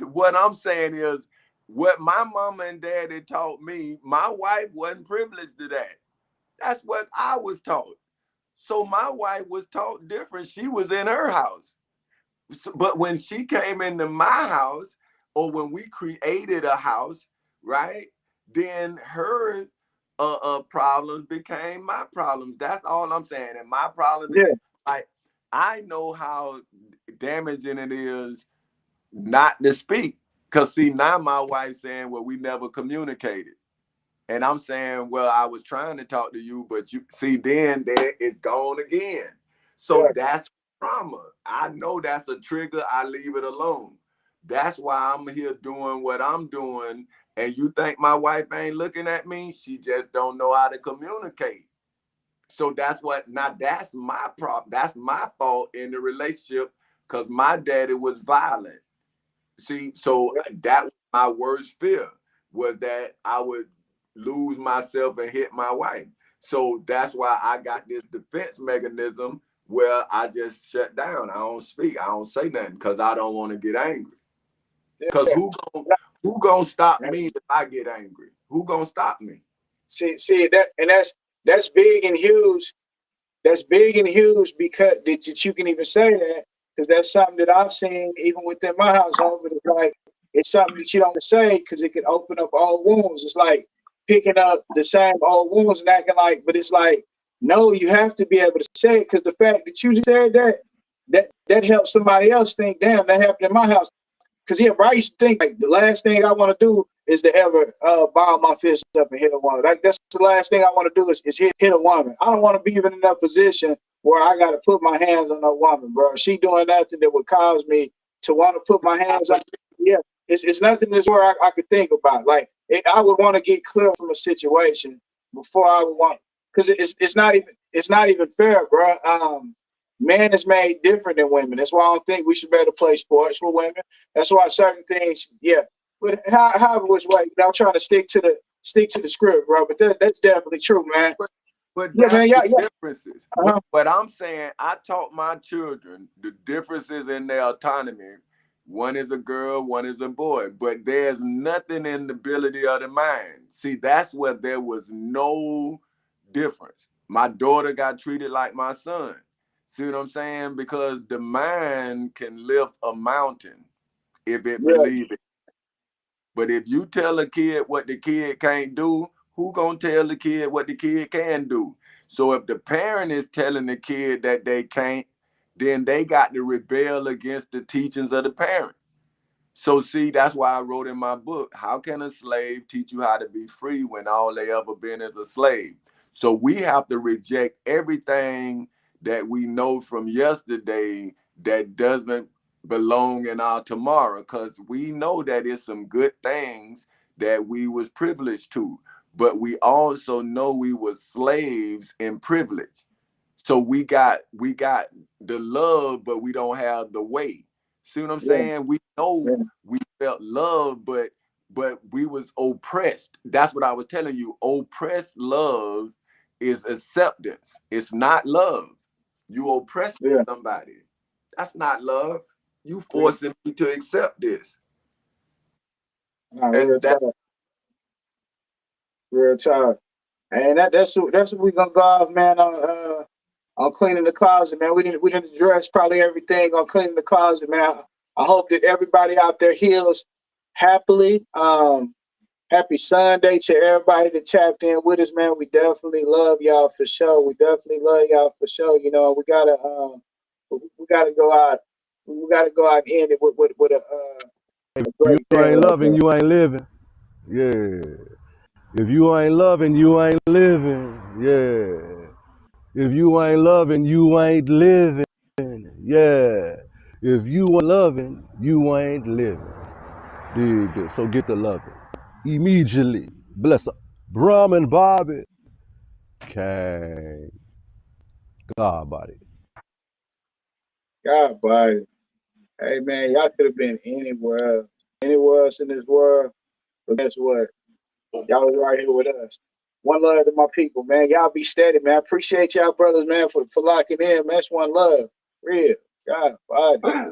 What I'm saying is, what my mama and daddy taught me, my wife wasn't privileged to that. That's what I was taught. So my wife was taught different. She was in her house. But when she came into my house, or when we created a house, right? Then her problems became my problems. That's all I'm saying. And my problems Yeah, became like I know how damaging it is not to speak. Cause see, now my wife's saying, well, we never communicated. And I'm saying, well, I was trying to talk to you, but you see, then there it's gone again. So yeah, that's trauma. I know that's a trigger. I leave it alone. That's why I'm here doing what I'm doing. And you think my wife ain't looking at me? She just don't know how to communicate. So that's what now that's my problem. That's my fault in the relationship because my daddy was violent. See, so that was my worst fear was that I would lose myself and hit my wife. So that's why I got this defense mechanism where I just shut down. I don't speak. I don't say nothing because I don't want to get angry. Because yeah. who gonna stop me if I get angry? Who gonna stop me? See that, and that's big and huge. That's big and huge because that you can even say that because that's something that I've seen even within my household. But it's like it's something that you don't say because it can open up old wounds. It's like picking up the same old wounds and acting like, but it's like no, you have to be able to say it because the fact that you said that helps somebody else think, damn, that happened in my house. Because yeah, bro, I used to think like the last thing I want to do is to ever ball my fist up and hit a woman. Like that's the last thing I want to do is hit a woman. I don't want to be even in that position where I got to put my hands on a woman, bro. She doing nothing that would cause me to want to put my hands on. Yeah, it's nothing that's where I could think about. Like I would want to get clear from a situation before I would want because it's not even fair, bro. Man is made different than women. That's why I don't think we should be able to play sports with women. That's why certain things, yeah. But however which way, I'm trying to stick to the script, bro. But that's definitely true, man. But Yeah, man. that's Yeah, the yeah. differences. But Uh-huh. what I'm saying, I taught my children the differences in their autonomy. One is a girl, one is a boy. But there's nothing in the ability of the mind. See, that's where there was no difference. My daughter got treated like my son. See what I'm saying? Because the mind can lift a mountain if it Yeah, believes it. But if you tell a kid what the kid can't do, who gonna tell the kid what the kid can do? So if the parent is telling the kid that they can't, then they got to rebel against the teachings of the parent. So see, that's why I wrote in my book, how can a slave teach you how to be free when all they ever been is a slave? So we have to reject everything that we know from yesterday that doesn't belong in our tomorrow, because we know that it's some good things that we was privileged to, but we also know we were slaves in privilege. So we got the love, but we don't have the way. See what I'm yeah, saying? We know yeah, we felt love, but we was oppressed. That's what I was telling you. Oppressed love is acceptance. It's not love. You oppress yeah, somebody. That's not love. You yeah. forcing me to accept this. Nah, real And that talk, real talk. And that's what we gonna go off, man. On cleaning the closet, man. We didn't address probably everything on cleaning the closet, man. I hope that everybody out there heals happily. Happy Sunday to everybody that tapped in with us, man. We definitely love y'all for sure. We definitely love y'all for sure. You know, we gotta go out. We gotta go out and end it with a If great you thing ain't like loving, that. you ain't living. Yeah. If you ain't loving, you ain't living. Yeah. If you ain't loving, you ain't living. Yeah. If you ain't loving, you ain't living. Dig this. So get the loving. Immediately. Bless up. Brahman Bobby. Kang. God body. God, bye. Hey, man, y'all could have been anywhere else in this world. But guess what? Y'all was right here with us. One love to my people, man. Y'all be steady, man. Appreciate y'all brothers, man, for locking in, man. That's one love. Real. God, bye.